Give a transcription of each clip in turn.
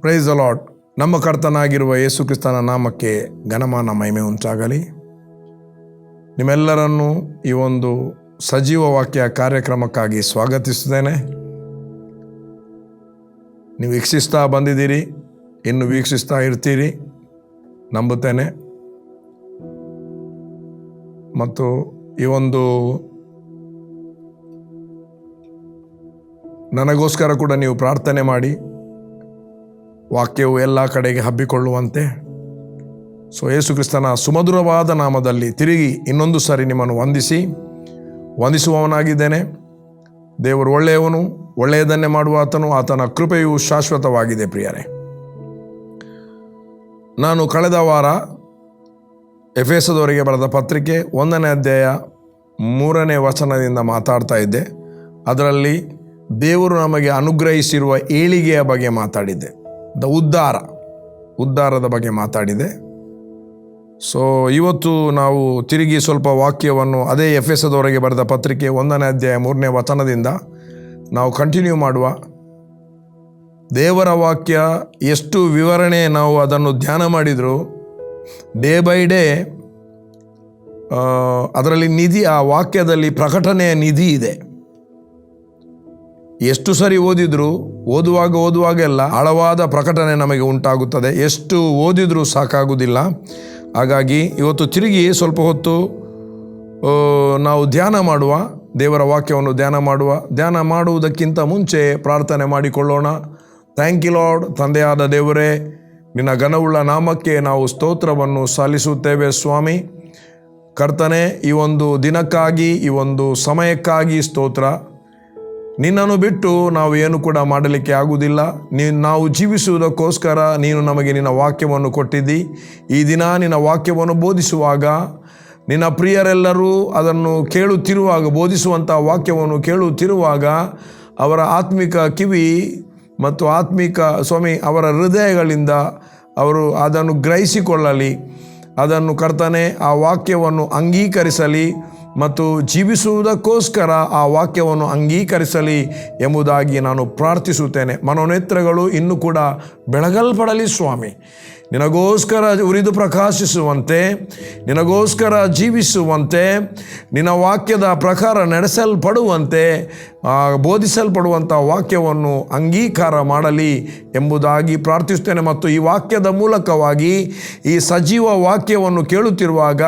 Praise the lord. ನಮ್ಮ ಕರ್ತನಾಗಿರುವ ಯೇಸು ಕ್ರಿಸ್ತನ ನಾಮಕ್ಕೆ ಘನಮಾನ ಮಹಿಮೆ ಉಂಟಾಗಲಿ. ನಿಮ್ಮೆಲ್ಲರನ್ನು ಈ ಒಂದು ಸಜೀವ ವಾಕ್ಯ ಕಾರ್ಯಕ್ರಮಕ್ಕಾಗಿ ಸ್ವಾಗತಿಸುತ್ತೇನೆ. ನೀವು ವೀಕ್ಷಿಸ್ತಾ ಬಂದಿದ್ದೀರಿ, ಇನ್ನು ವೀಕ್ಷಿಸ್ತಾ ಇರ್ತೀರಿ ನಂಬುತ್ತೇನೆ. ಮತ್ತು ಈ ಒಂದು ನನಗೋಸ್ಕರ ಕೂಡ ನೀವು ಪ್ರಾರ್ಥನೆ ಮಾಡಿ ವಾಕ್ಯವು ಎಲ್ಲ ಕಡೆಗೆ ಹಬ್ಬಿಕೊಳ್ಳುವಂತೆ. ಯೇಸು ಕ್ರಿಸ್ತನ ಸುಮಧುರವಾದ ನಾಮದಲ್ಲಿ ತಿರುಗಿ ಇನ್ನೊಂದು ಸಾರಿ ನಿಮ್ಮನ್ನು ವಂದಿಸುವವನಾಗಿದ್ದೇನೆ. ದೇವರು ಒಳ್ಳೆಯವನು, ಒಳ್ಳೆಯದನ್ನೇ ಮಾಡುವ ಆತನ ಕೃಪೆಯು ಶಾಶ್ವತವಾಗಿದೆ. ಪ್ರಿಯರೇ, ನಾನು ಕಳೆದ ವಾರ ಎಫೆಸದವರಿಗೆ ಬರೆದ ಪತ್ರಿಕೆ 1ನೇ ಅಧ್ಯಾಯ 3ನೇ ವಚನದಿಂದ ಮಾತಾಡ್ತಾ ಇದ್ದೆ. ಅದರಲ್ಲಿ ದೇವರು ನಮಗೆ ಅನುಗ್ರಹಿಸಿರುವ ಏಳಿಗೆಯ ಬಗ್ಗೆ ಮಾತಾಡಿದ್ದೆ. ಉದ್ಧಾರದ ಬಗ್ಗೆ ಮಾತಾಡಿದೆ. ಇವತ್ತು ನಾವು ತಿರುಗಿ ಸ್ವಲ್ಪ ವಾಕ್ಯವನ್ನು ಅದೇ ಎಫೆಸದವರಿಗೆ ಬರೆದ ಪತ್ರಿಕೆ 1ನೇ ಅಧ್ಯಾಯ 3ನೇ ವಚನದಿಂದ ನಾವು ಕಂಟಿನ್ಯೂ ಮಾಡುವ. ದೇವರ ವಾಕ್ಯ ಎಷ್ಟು ವಿವರಣೆ ನಾವು ಅದನ್ನು ಧ್ಯಾನ ಮಾಡಿದರೂ ಡೇ ಬೈ ಡೇ ಅದರಲ್ಲಿ ನಿಧಿ, ಆ ವಾಕ್ಯದಲ್ಲಿ ಪ್ರಕಟಣೆಯ ನಿಧಿ ಇದೆ. ಎಷ್ಟು ಸರಿ ಓದಿದರೂ ಓದುವಾಗೆಲ್ಲ ಆಳವಾದ ಪ್ರಕಟಣೆ ನಮಗೆ ಉಂಟಾಗುತ್ತದೆ. ಎಷ್ಟು ಓದಿದರೂ ಸಾಕಾಗುವುದಿಲ್ಲ. ಹಾಗಾಗಿ ಇವತ್ತು ತಿರುಗಿ ಸ್ವಲ್ಪ ಹೊತ್ತು ನಾವು ಧ್ಯಾನ ಮಾಡುವ, ದೇವರ ವಾಕ್ಯವನ್ನು ಧ್ಯಾನ ಮಾಡುವುದಕ್ಕಿಂತ ಮುಂಚೆ ಪ್ರಾರ್ಥನೆ ಮಾಡಿಕೊಳ್ಳೋಣ. Thank you lord. ತಂದೆಯಾದ ದೇವರೇ, ನಿನ್ನ ಘನವುಳ್ಳ ನಾಮಕ್ಕೆ ನಾವು ಸ್ತೋತ್ರವನ್ನು ಸಲ್ಲಿಸುತ್ತೇವೆ ಸ್ವಾಮಿ. ಕರ್ತನೆ, ಈ ಒಂದು ದಿನಕ್ಕಾಗಿ, ಈ ಒಂದು ಸಮಯಕ್ಕಾಗಿ ಸ್ತೋತ್ರ. ನಿನ್ನನ್ನು ಬಿಟ್ಟು ನಾವು ಏನು ಕೂಡ ಮಾಡಲಿಕ್ಕೆ ಆಗುವುದಿಲ್ಲ. ನಾವು ಜೀವಿಸುವುದಕ್ಕೋಸ್ಕರ ನೀನು ನಮಗೆ ನಿನ್ನ ವಾಕ್ಯವನ್ನು ಕೊಟ್ಟಿದ್ದಿ. ಈ ದಿನ ನಿನ್ನ ವಾಕ್ಯವನ್ನು ಬೋಧಿಸುವಾಗ ನಿನ್ನ ಪ್ರಿಯರೆಲ್ಲರೂ ಅದನ್ನು ಕೇಳುತ್ತಿರುವಾಗ, ಬೋಧಿಸುವಂಥ ವಾಕ್ಯವನ್ನು ಕೇಳುತ್ತಿರುವಾಗ ಅವರ ಆತ್ಮಿಕ ಕಿವಿ ಮತ್ತು ಆತ್ಮಿಕ ಸ್ವಾಮಿ ಅವರ ಹೃದಯಗಳಿಂದ ಅವರು ಅದನ್ನು ಗ್ರಹಿಸಿಕೊಳ್ಳಲಿ. ಅದನ್ನು ಕರ್ತನೆ ಆ ವಾಕ್ಯವನ್ನು ಅಂಗೀಕರಿಸಲಿ ಮತ್ತು ಜೀವಿಸುವುದಕ್ಕೋಸ್ಕರ ಆ ವಾಕ್ಯವನ್ನು ಅಂಗೀಕರಿಸಲಿ ಎಂಬುದಾಗಿ ನಾನು ಪ್ರಾರ್ಥಿಸುತ್ತೇನೆ. ಮನೋನೇತ್ರಗಳು ಇನ್ನೂ ಕೂಡ ಬೆಳಗಲ್ಪಡಲಿ ಸ್ವಾಮಿ. ನಿನಗೋಸ್ಕರ ಉರಿದು ಪ್ರಕಾಶಿಸುವಂತೆ, ನಿನಗೋಸ್ಕರ ಜೀವಿಸುವಂತೆ, ನಿನ್ನ ವಾಕ್ಯದ ಪ್ರಕಾರ ನಡೆಸಲ್ಪಡುವಂತೆ, ಬೋಧಿಸಲ್ಪಡುವಂಥ ವಾಕ್ಯವನ್ನು ಅಂಗೀಕಾರ ಮಾಡಲಿ ಎಂಬುದಾಗಿ ಪ್ರಾರ್ಥಿಸುತ್ತೇನೆ. ಮತ್ತು ಈ ವಾಕ್ಯದ ಮೂಲಕವಾಗಿ ಈ ಸಜೀವ ವಾಕ್ಯವನ್ನು ಕೇಳುತ್ತಿರುವಾಗ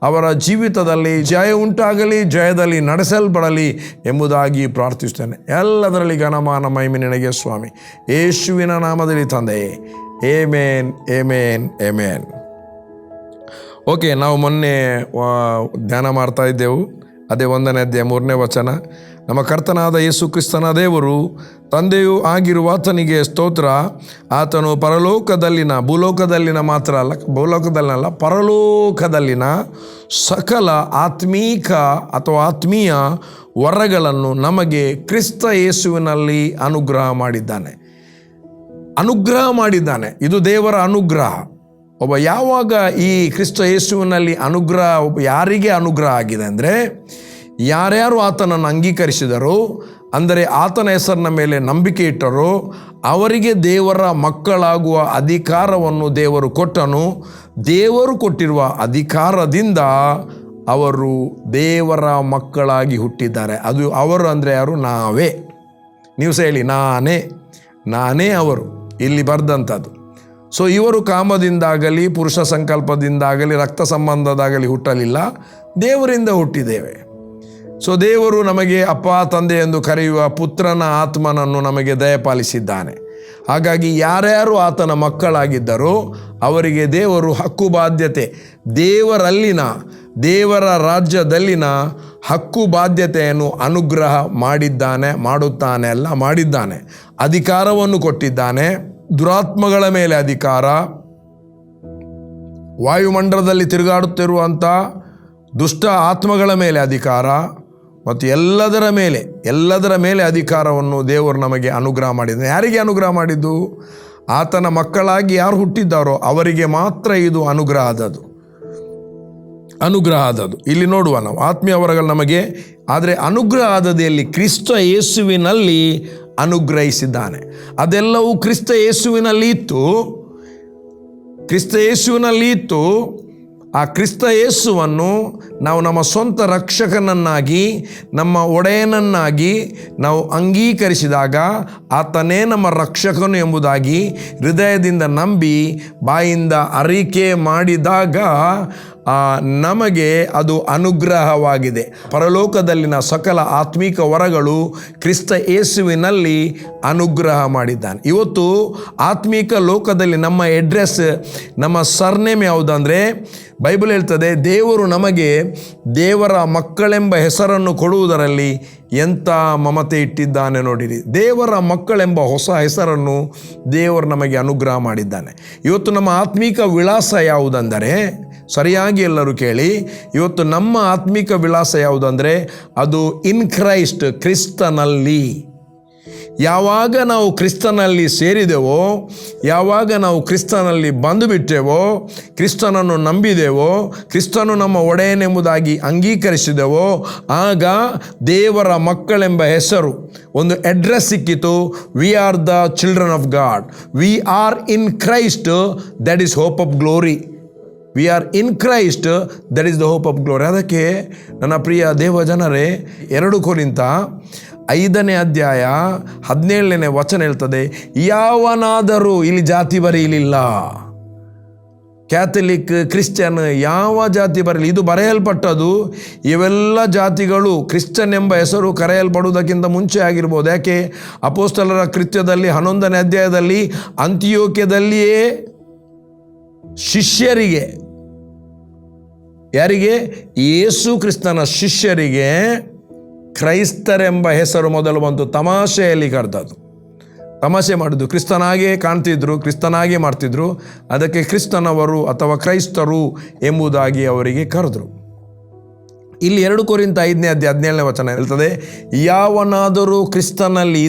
ಅವರ ಜೀವಿತದಲ್ಲಿ ಜಯ ಉಂಟಾಗಲಿ, ಜಯದಲ್ಲಿ ನಡೆಸಲ್ಪಡಲಿ ಎಂಬುದಾಗಿ ಪ್ರಾರ್ಥಿಸುತ್ತೇನೆ. ಎಲ್ಲದರಲ್ಲಿ ಘನಮಾನ ಮಹಿಮೆ ನಿನಗೆ ಸ್ವಾಮಿ, ಯೇಸುವಿನ ನಾಮದಲ್ಲಿ ತಂದೆಯೇ. Amen, amen, amen. ಓಕೆ, ನಾವು ಮೊನ್ನೆ ಧ್ಯಾನ ಮಾಡ್ತಾ ಇದ್ದೆವು. ಅದೇ 1ನೇ ಅಧ್ಯಾಯ 3ನೇ ವಚನ. ನಮ್ಮ ಕರ್ತನಾದ ಯೇಸು ಕ್ರಿಸ್ತನ ದೇವರು ತಂದೆಯೂ ಆಗಿರುವ ಆತನಿಗೆ ಸ್ತೋತ್ರ. ಆತನು ಪರಲೋಕದಲ್ಲಿನ, ಭೂಲೋಕದಲ್ಲಿನ ಮಾತ್ರ ಅಲ್ಲ, ಭೂಲೋಕದಲ್ಲಿನಲ್ಲ, ಪರಲೋಕದಲ್ಲಿನ ಸಕಲ ಆತ್ಮೀಕ ಅಥವಾ ಆತ್ಮೀಯ ವರಗಳನ್ನು ನಮಗೆ ಕ್ರಿಸ್ತ ಯೇಸುವಿನಲ್ಲಿ ಅನುಗ್ರಹ ಮಾಡಿದ್ದಾನೆ. ಇದು ದೇವರ ಅನುಗ್ರಹ. ಯಾವಾಗ ಈ ಕ್ರಿಸ್ತ ಯೇಸುವಿನಲ್ಲಿ ಅನುಗ್ರಹ, ಯಾರಿಗೆ ಅನುಗ್ರಹ ಆಗಿದೆ ಅಂದರೆ, ಯಾರ್ಯಾರು ಆತನನ್ನು ಅಂಗೀಕರಿಸಿದರೋ, ಅಂದರೆ ಆತನ ಹೆಸರಿನ ಮೇಲೆ ನಂಬಿಕೆ ಇಟ್ಟರೋ ಅವರಿಗೆ ದೇವರ ಮಕ್ಕಳಾಗುವ ಅಧಿಕಾರವನ್ನು ದೇವರು ಕೊಟ್ಟನು. ದೇವರು ಕೊಟ್ಟಿರುವ ಅಧಿಕಾರದಿಂದ ಅವರು ದೇವರ ಮಕ್ಕಳಾಗಿ ಹುಟ್ಟಿದ್ದಾರೆ. ಅದು ಅವರು ಅಂದರೆ ಯಾರು? ನಾವೇ. ನೀವು ಹೇಳಿ, ನಾನೇ ಅವರು. ಇಲ್ಲಿ ಬರ್ದಂಥದ್ದು. ಇವರು ಕಾಮದಿಂದಾಗಲಿ, ಪುರುಷ ಸಂಕಲ್ಪದಿಂದಾಗಲಿ, ರಕ್ತ ಸಂಬಂಧದಾಗಲಿ ಹುಟ್ಟಲಿಲ್ಲ, ದೇವರಿಂದ ಹುಟ್ಟಿದ್ದೇವೆ. ದೇವರು ನಮಗೆ ಅಪ್ಪ, ತಂದೆ ಎಂದು ಕರೆಯುವ ಪುತ್ರನ ಆತ್ಮನನ್ನು ನಮಗೆ ದಯಪಾಲಿಸಿದ್ದಾನೆ. ಹಾಗಾಗಿ ಯಾರ್ಯಾರು ಆತನ ಮಕ್ಕಳಾಗಿದ್ದರೋ ಅವರಿಗೆ ದೇವರು ಹಕ್ಕು ಬಾಧ್ಯತೆ, ದೇವರ ರಾಜ್ಯದಲ್ಲಿನ ಹಕ್ಕು ಬಾಧ್ಯತೆಯನ್ನು ಅನುಗ್ರಹ ಮಾಡಿದ್ದಾನೆ. ಅಧಿಕಾರವನ್ನು ಕೊಟ್ಟಿದ್ದಾನೆ. ದುರಾತ್ಮಗಳ ಮೇಲೆ ಅಧಿಕಾರ, ವಾಯುಮಂಡಲದಲ್ಲಿ ತಿರುಗಾಡುತ್ತಿರುವಂಥ ದುಷ್ಟ ಆತ್ಮಗಳ ಮೇಲೆ ಅಧಿಕಾರ ಮತ್ತು ಎಲ್ಲದರ ಮೇಲೆ ಅಧಿಕಾರವನ್ನು ದೇವರು ನಮಗೆ ಅನುಗ್ರಹ ಮಾಡಿದ್ದಾನೆ. ಯಾರಿಗೆ ಅನುಗ್ರಹ ಮಾಡಿದ್ದು? ಆತನ ಮಕ್ಕಳಾಗಿ ಯಾರು ಹುಟ್ಟಿದ್ದಾರೋ ಅವರಿಗೆ ಮಾತ್ರ ಇದು ಅನುಗ್ರಹ ಆದದ್ದು. ಇಲ್ಲಿ ನೋಡುವ ನಾವು ಆತ್ಮೀಯ ವರಗಳು ನಮಗೆ. ಆದರೆ ಅನುಗ್ರಹ ಆದದ್ದು ಎಲ್ಲಿ? ಕ್ರಿಸ್ತ ಯೇಸುವಿನಲ್ಲಿ ಅನುಗ್ರಹಿಸಿದ್ದಾನೆ. ಅದೆಲ್ಲವೂ ಕ್ರಿಸ್ತ ಯೇಸುವಿನಲ್ಲಿ ಇತ್ತು. ಆ ಕ್ರಿಸ್ತ ಯೇಸುವನ್ನು ನಾವು ನಮ್ಮ ಸ್ವಂತ ರಕ್ಷಕನನ್ನಾಗಿ, ನಮ್ಮ ಒಡೆಯನನ್ನಾಗಿ ನಾವು ಅಂಗೀಕರಿಸಿದಾಗ, ಆತನೇ ನಮ್ಮ ರಕ್ಷಕನು ಎಂಬುದಾಗಿ ಹೃದಯದಿಂದ ನಂಬಿ ಬಾಯಿಂದ ಅರಿಕೆ ಮಾಡಿದಾಗ ನಮಗೆ ಅದು ಅನುಗ್ರಹವಾಗಿದೆ. ಪರಲೋಕದಲ್ಲಿನ ಸಕಲ ಆತ್ಮಿಕ ವರಗಳು ಕ್ರಿಸ್ತ ಯೇಸುವಿನಲ್ಲಿ ಅನುಗ್ರಹ ಮಾಡಿದ್ದಾನೆ. ಇವತ್ತು ಆತ್ಮಿಕ ಲೋಕದಲ್ಲಿ ನಮ್ಮ ಅಡ್ರೆಸ್, ನಮ್ಮ ಸರ್ನೇಮ್ ಯಾವುದಂದರೆ, ಬೈಬಲ್ ಹೇಳ್ತದೆ, ದೇವರು ನಮಗೆ ದೇವರ ಮಕ್ಕಳೆಂಬ ಹೆಸರನ್ನು ಕೊಡುವುದರಲ್ಲಿ ಎಂಥ ಮಮತೆ ಇಟ್ಟಿದ್ದಾನೆ ನೋಡಿರಿ. ದೇವರ ಮಕ್ಕಳೆಂಬ ಹೊಸ ಹೆಸರನ್ನು ದೇವರು ನಮಗೆ ಅನುಗ್ರಹ ಮಾಡಿದ್ದಾನೆ. ಇವತ್ತು ನಮ್ಮ ಆತ್ಮಿಕ ವಿಳಾಸ ಯಾವುದಂದರೆ, ಸರಿಯಾಗಿ ಎಲ್ಲರೂ ಕೇಳಿ, ಇವತ್ತು ನಮ್ಮ ಆತ್ಮಿಕ ವಿಳಾಸ ಯಾವುದಂದರೆ ಅದು ಇನ್ ಕ್ರೈಸ್ಟ್, ಕ್ರಿಸ್ತನಲ್ಲಿ. ಯಾವಾಗ ನಾವು ಕ್ರಿಸ್ತನಲ್ಲಿ ಸೇರಿದೆವೋ, ಯಾವಾಗ ನಾವು ಕ್ರಿಸ್ತನಲ್ಲಿ ಬಂದುಬಿಟ್ಟೆವೋ, ಕ್ರಿಸ್ತನನ್ನು ನಂಬಿದೆವೋ, ಕ್ರಿಸ್ತನು ನಮ್ಮ ಒಡೆಯನೆಂಬುದಾಗಿ ಅಂಗೀಕರಿಸಿದೆವೋ, ಆಗ ದೇವರ ಮಕ್ಕಳೆಂಬ ಹೆಸರು, ಒಂದು ಅಡ್ರೆಸ್ ಸಿಕ್ಕಿತು. V are the children of god, V are in Christ, that is hope of glory. V are in Christ, that is the hope of glory. ಅದಕ್ಕೆ ನನ್ನ ಪ್ರಿಯ ದೇವ ಜನರೇ, 2 ಕೊರಿಂಥ 5ನೇ ಅಧ್ಯಾಯ 17ನೇ ವಚನ ಹೇಳ್ತದೆ, ಯಾವನಾದರೂ, ಇಲ್ಲಿ ಜಾತಿ ಬರೀಲಿಲ್ಲ, ಕ್ಯಾಥಲಿಕ್, ಕ್ರಿಶ್ಚಿಯನ್, ಯಾವ ಜಾತಿ ಬರಲಿ, ಇದು ಬರೆಯಲ್ಪಟ್ಟದು ಇವೆಲ್ಲ ಜಾತಿಗಳು ಕ್ರಿಶ್ಚಿಯನ್ ಎಂಬ ಹೆಸರು ಕರೆಯಲ್ಪಡುವುದಕ್ಕಿಂತ ಮುಂಚೆ ಆಗಿರ್ಬೋದು. ಯಾಕೆ? ಅಪೊಸ್ತಲರ ಕೃತ್ಯದಲ್ಲಿ 11ನೇ ಅಧ್ಯಾಯದಲ್ಲಿ ಅಂತಿಯೋಕ್ಯದಲ್ಲಿಯೇ ಶಿಷ್ಯರಿಗೆ, ಯಾರಿಗೆ? ಯೇಸು ಕ್ರಿಸ್ತನ ಶಿಷ್ಯರಿಗೆ ಕ್ರೈಸ್ತರೆಂಬ ಹೆಸರು ಮೊದಲು ಬಂತು. ತಮಾಷೆಯಲ್ಲಿ ಕರೆದದ್ದು, ತಮಾಷೆ ಮಾಡಿದ್ದು. ಕ್ರಿಸ್ತನಾಗೇ ಕಾಣ್ತಿದ್ರು, ಕ್ರಿಸ್ತನಾಗೇ ಮಾಡ್ತಿದ್ರು, ಅದಕ್ಕೆ ಕ್ರಿಸ್ತನವರು ಅಥವಾ ಕ್ರೈಸ್ತರು ಎಂಬುದಾಗಿ ಅವರಿಗೆ ಕರೆದರು. ಇಲ್ಲಿ 2 ಕೊರಿಂಥ 5ನೇ ಅಧ್ಯಾಯ 17ನೇ ವಚನ ಹೇಳ್ತದೆ, ಯಾವನಾದರೂ ಕ್ರಿಸ್ತನಲ್ಲಿ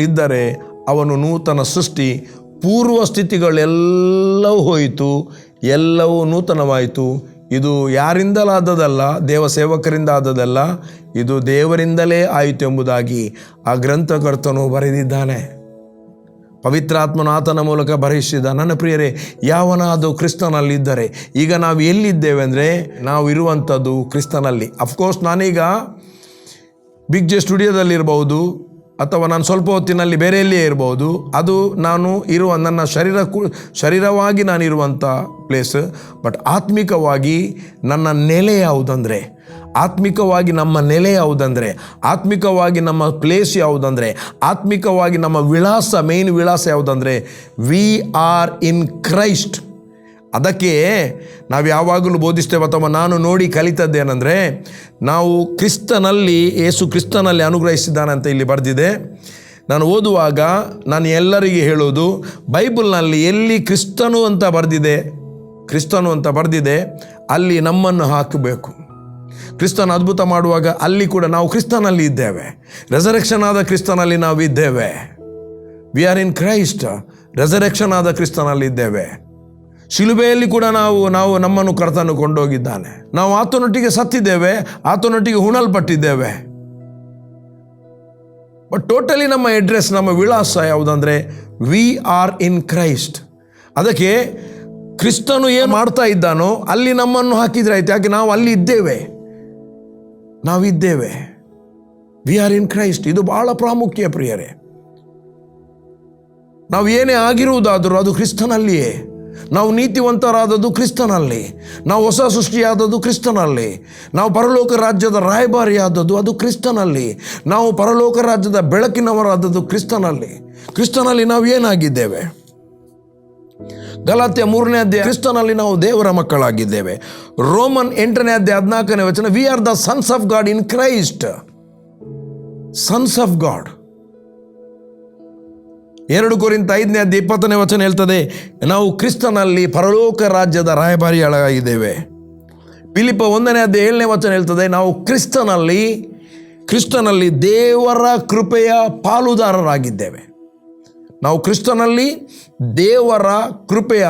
ಇದ್ದರೆ ಅವನು ನೂತನ ಸೃಷ್ಟಿ, ಪೂರ್ವ ಸ್ಥಿತಿಗಳೆಲ್ಲವೂ ಹೋಯಿತು, ಎಲ್ಲವೂ ನೂತನವಾಯಿತು. ಇದು ಯಾರಿಂದಲಾದದಲ್ಲ, ದೇವ ಸೇವಕರಿಂದ ಆದದಲ್ಲ, ಇದು ದೇವರಿಂದಲೇ ಆಯಿತು ಎಂಬುದಾಗಿ ಆ ಗ್ರಂಥಕರ್ತನು ಬರೆದಿದ್ದಾನೆ. ಪವಿತ್ರಾತ್ಮನು ಆತನ ಮೂಲಕ ಬರೆಸಿದ. ನನ್ನ ಪ್ರಿಯರೇ, ಯಾವನಾದರೂ ಕ್ರಿಸ್ತನಲ್ಲಿದ್ದರೆ, ಈಗ ನಾವು ಎಲ್ಲಿದ್ದೇವೆ ಅಂದರೆ, ನಾವು ಇರುವಂಥದ್ದು ಕ್ರಿಸ್ತನಲ್ಲಿ. ಅಫ್ಕೋರ್ಸ್ ನಾನೀಗ ಬಿಗ್ ಜೆ ಸ್ಟುಡಿಯೋದಲ್ಲಿರ್ಬೋದು, ಅಥವಾ ನಾನು ಸ್ವಲ್ಪ ಹೊತ್ತಿನಲ್ಲಿ ಬೇರೆ ಎಲ್ಲಿಯೇ ಇರ್ಬೋದು. ಅದು ನಾನು ಇರುವ ನನ್ನ ಶರೀರವಾಗಿ ನಾನಿರುವಂಥ ಪ್ಲೇಸ್. ಬಟ್ ಆತ್ಮಿಕವಾಗಿ ನನ್ನ ನೆಲೆ ಯಾವುದಂದರೆ, ಆತ್ಮಿಕವಾಗಿ ನಮ್ಮ ನೆಲೆ ಯಾವುದಂದರೆ, ಆತ್ಮಿಕವಾಗಿ ನಮ್ಮ ಪ್ಲೇಸ್ ಯಾವುದಂದರೆ, ಆತ್ಮಿಕವಾಗಿ ನಮ್ಮ ವಿಳಾಸ, ಮೇನ್ ವಿಳಾಸ ಯಾವುದಂದರೆ, ವಿ ಆರ್ ಇನ್ ಕ್ರೈಸ್ಟ್. ಅದಕ್ಕೆ ನಾವು ಯಾವಾಗಲೂ ಬೋಧಿಸ್ತೇವೆ, ಅಥವಾ ನಾನು ನೋಡಿ ಕಲಿತದ್ದೇನೆಂದರೆ, ನಾವು ಕ್ರಿಸ್ತನಲ್ಲಿ, ಯೇಸು ಕ್ರಿಸ್ತನಲ್ಲಿ ಅನುಗ್ರಹಿಸಿದ್ದಾನೆ ಅಂತ ಇಲ್ಲಿ ಬರೆದಿದೆ. ನಾನು ಓದುವಾಗ ನಾನು ಎಲ್ಲರಿಗೆ ಹೇಳೋದು, ಬೈಬಲ್ನಲ್ಲಿ ಎಲ್ಲಿ ಕ್ರಿಸ್ತನು ಅಂತ ಬರೆದಿದೆ ಅಲ್ಲಿ ನಮ್ಮನ್ನು ಹಾಕಬೇಕು. ಕ್ರಿಸ್ತನ ಅದ್ಭುತ ಮಾಡುವಾಗ ಅಲ್ಲಿ ಕೂಡ ನಾವು ಕ್ರಿಸ್ತನಲ್ಲಿ ಇದ್ದೇವೆ. ರೆಸರೆಕ್ಷನ್ ಆದ ಕ್ರಿಸ್ತನಲ್ಲಿ ನಾವು ಇದ್ದೇವೆ. V are in Christ, resurrection ಆದ ಕ್ರಿಸ್ತನಲ್ಲಿ ಇದ್ದೇವೆ. ಶಿಲುಬೆಯಲ್ಲಿ ಕೂಡ ನಾವು ನಮ್ಮನ್ನು ಕರ್ತನು ಕೊಂಡೋಗಿದ್ದಾನೆ. ನಾವು ಆತನೊಟ್ಟಿಗೆ ಸತ್ತಿದ್ದೇವೆ, ಆತನೊಟ್ಟಿಗೆ ಹುಣಲ್ಪಟ್ಟಿದ್ದೇವೆ. ಬಟ್ ಟೋಟಲಿ ನಮ್ಮ ಅಡ್ರೆಸ್, ನಮ್ಮ ವಿಳಾಸ ಯಾವುದಂದರೆ, ವಿ ಆರ್ ಇನ್ ಕ್ರೈಸ್ಟ್. ಅದಕ್ಕೆ ಕ್ರಿಸ್ತನು ಏನು ಮಾಡ್ತಾ ಇದ್ದಾನೋ ಅಲ್ಲಿ ನಮ್ಮನ್ನು ಹಾಕಿದ್ರೆ ಆಯ್ತು. ಯಾಕೆ? ನಾವು ಅಲ್ಲಿ ನಾವಿದ್ದೇವೆ. V are in Christ. ಇದು ಬಹಳ ಪ್ರಾಮುಖ್ಯ ಪ್ರಿಯರೇ. ನಾವು ಏನೇ ಆಗಿರುವುದಾದರೂ ಅದು ಕ್ರಿಸ್ತನಲ್ಲಿಯೇ. ನಾವು ನೀತಿವಂತರಾದದ್ದು ಕ್ರಿಸ್ತನಲ್ಲಿ, ನಾವು ಹೊಸ ಸೃಷ್ಟಿಯಾದದ್ದು ಕ್ರಿಸ್ತನಲ್ಲಿ, ನಾವು ಪರಲೋಕ ರಾಜ್ಯದ ರಾಯಭಾರಿಯಾದದ್ದು ಅದು ಕ್ರಿಸ್ತನಲ್ಲಿ, ನಾವು ಪರಲೋಕ ರಾಜ್ಯದ ಬೆಳಕಿನವರಾದದ್ದು ಕ್ರಿಸ್ತನಲ್ಲಿ ನಾವು ಏನಾಗಿದ್ದೇವೆ? ಗಲಾತ್ಯ 3ನೇ ಅಧ್ಯಾಯ, ಕ್ರಿಸ್ತನಲ್ಲಿ ನಾವು ದೇವರ ಮಕ್ಕಳಾಗಿದ್ದೇವೆ. ರೋಮನ್ 8ನೇ ಅಧ್ಯಾಯ 14ನೇ ವಚನ, V are the sons of god in Christ. Sons of god. 2 ಕೊರಿಂಥ 5ನೇ ಅಧ್ಯಾಯ 20ನೇ ವಚನ ಹೇಳ್ತದೆ, ನಾವು ಕ್ರಿಸ್ತನಲ್ಲಿ ಪರಲೋಕ ರಾಜ್ಯದ ರಾಯಭಾರಿಗಳಾಗಿದ್ದೇವೆ. ಫಿಲಿಪ್ಪ 1ನೇ ಅಧ್ಯಾಯ 7ನೇ ವಚನ ಹೇಳ್ತದೆ, ನಾವು ಕ್ರಿಸ್ತನಲ್ಲಿ ದೇವರ ಕೃಪೆಯ ಪಾಲುದಾರರಾಗಿದ್ದೇವೆ. ನಾವು ಕ್ರಿಸ್ತನಲ್ಲಿ ದೇವರ ಕೃಪೆಯ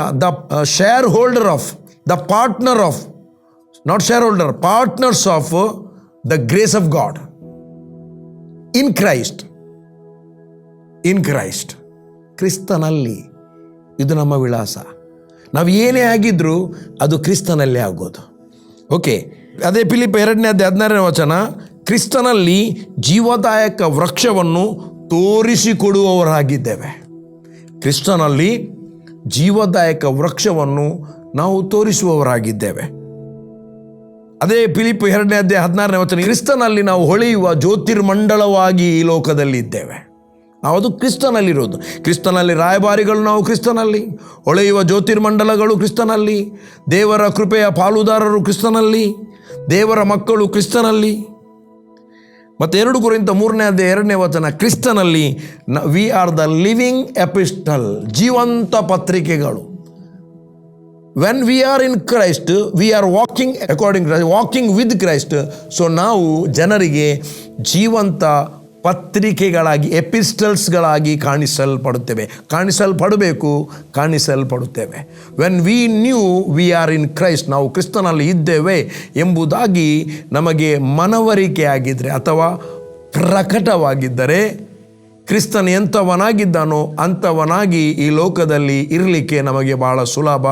share holder of the partner of, not share holder, partners of the grace of god. In Christ, in Christ, ಕ್ರಿಸ್ತನಲ್ಲಿ. ಇದು ನಮ್ಮ ವಿಳಾಸ. ನಾವು ಏನೇ ಆಗಿದ್ರೂ ಅದು ಕ್ರಿಸ್ತನಲ್ಲೇ ಆಗೋದು. ಓಕೆ, ಅದೇ ಫಿಲಿಪ್ಪ 2:16 ಕ್ರಿಸ್ತನಲ್ಲಿ ಜೀವದಾಯಕ ವೃಕ್ಷವನ್ನು ತೋರಿಸಿಕೊಡುವವರಾಗಿದ್ದೇವೆ. ಕ್ರಿಸ್ತನಲ್ಲಿ ಜೀವದಾಯಕ ವೃಕ್ಷವನ್ನು ನಾವು ತೋರಿಸುವವರಾಗಿದ್ದೇವೆ. ಅದೇ ಫಿಲಿಪ್ಪ 2:16 ಕ್ರಿಸ್ತನಲ್ಲಿ ನಾವು ಹೊಳೆಯುವ ಜ್ಯೋತಿರ್ಮಂಡಲವಾಗಿ ಈ ಲೋಕದಲ್ಲಿ ಇದ್ದೇವೆ. ನಾವು ಅದು ಕ್ರಿಸ್ತನಲ್ಲಿರೋದು. ಕ್ರಿಸ್ತನಲ್ಲಿ ರಾಯಭಾರಿಗಳು, ನಾವು ಕ್ರಿಸ್ತನಲ್ಲಿ ಹೊಳೆಯುವ ಜ್ಯೋತಿರ್ಮಂಡಲಗಳು, ಕ್ರಿಸ್ತನಲ್ಲಿ ದೇವರ ಕೃಪೆಯ ಪಾಲುದಾರರು, ಕ್ರಿಸ್ತನಲ್ಲಿ ದೇವರ ಮಕ್ಕಳು, ಕ್ರಿಸ್ತನಲ್ಲಿ. ಮತ್ತು 2 ಕೊರಿಂಥ 3:2 ಕ್ರಿಸ್ತನಲ್ಲಿ we are the living epistle, ಜೀವಂತ ಪತ್ರಿಕೆಗಳು. When we are in Christ we are walking according walking with Christ. So ನಾವು ಜನರಿಗೆ ಜೀವಂತ ಪತ್ರಿಕೆಗಳಾಗಿ, ಎಪಿಸ್ಟಲ್ಸ್ಗಳಾಗಿ ಕಾಣಿಸಲ್ಪಡುತ್ತೇವೆ. When we knew we are in Christ, ನಾವು ಕ್ರಿಸ್ತನಲ್ಲಿ ಇದ್ದೇವೆ ಎಂಬುದಾಗಿ ನಮಗೆ ಮನವರಿಕೆ ಆಗಿದ್ದರೆ ಅಥವಾ ಪ್ರಕಟವಾಗಿದ್ದರೆ, ಕ್ರಿಸ್ತನ ಎಂಥವನಾಗಿದ್ದಾನೋ ಅಂಥವನಾಗಿ ಈ ಲೋಕದಲ್ಲಿ ಇರಲಿಕ್ಕೆ ನಮಗೆ ಬಹಳ ಸುಲಭ.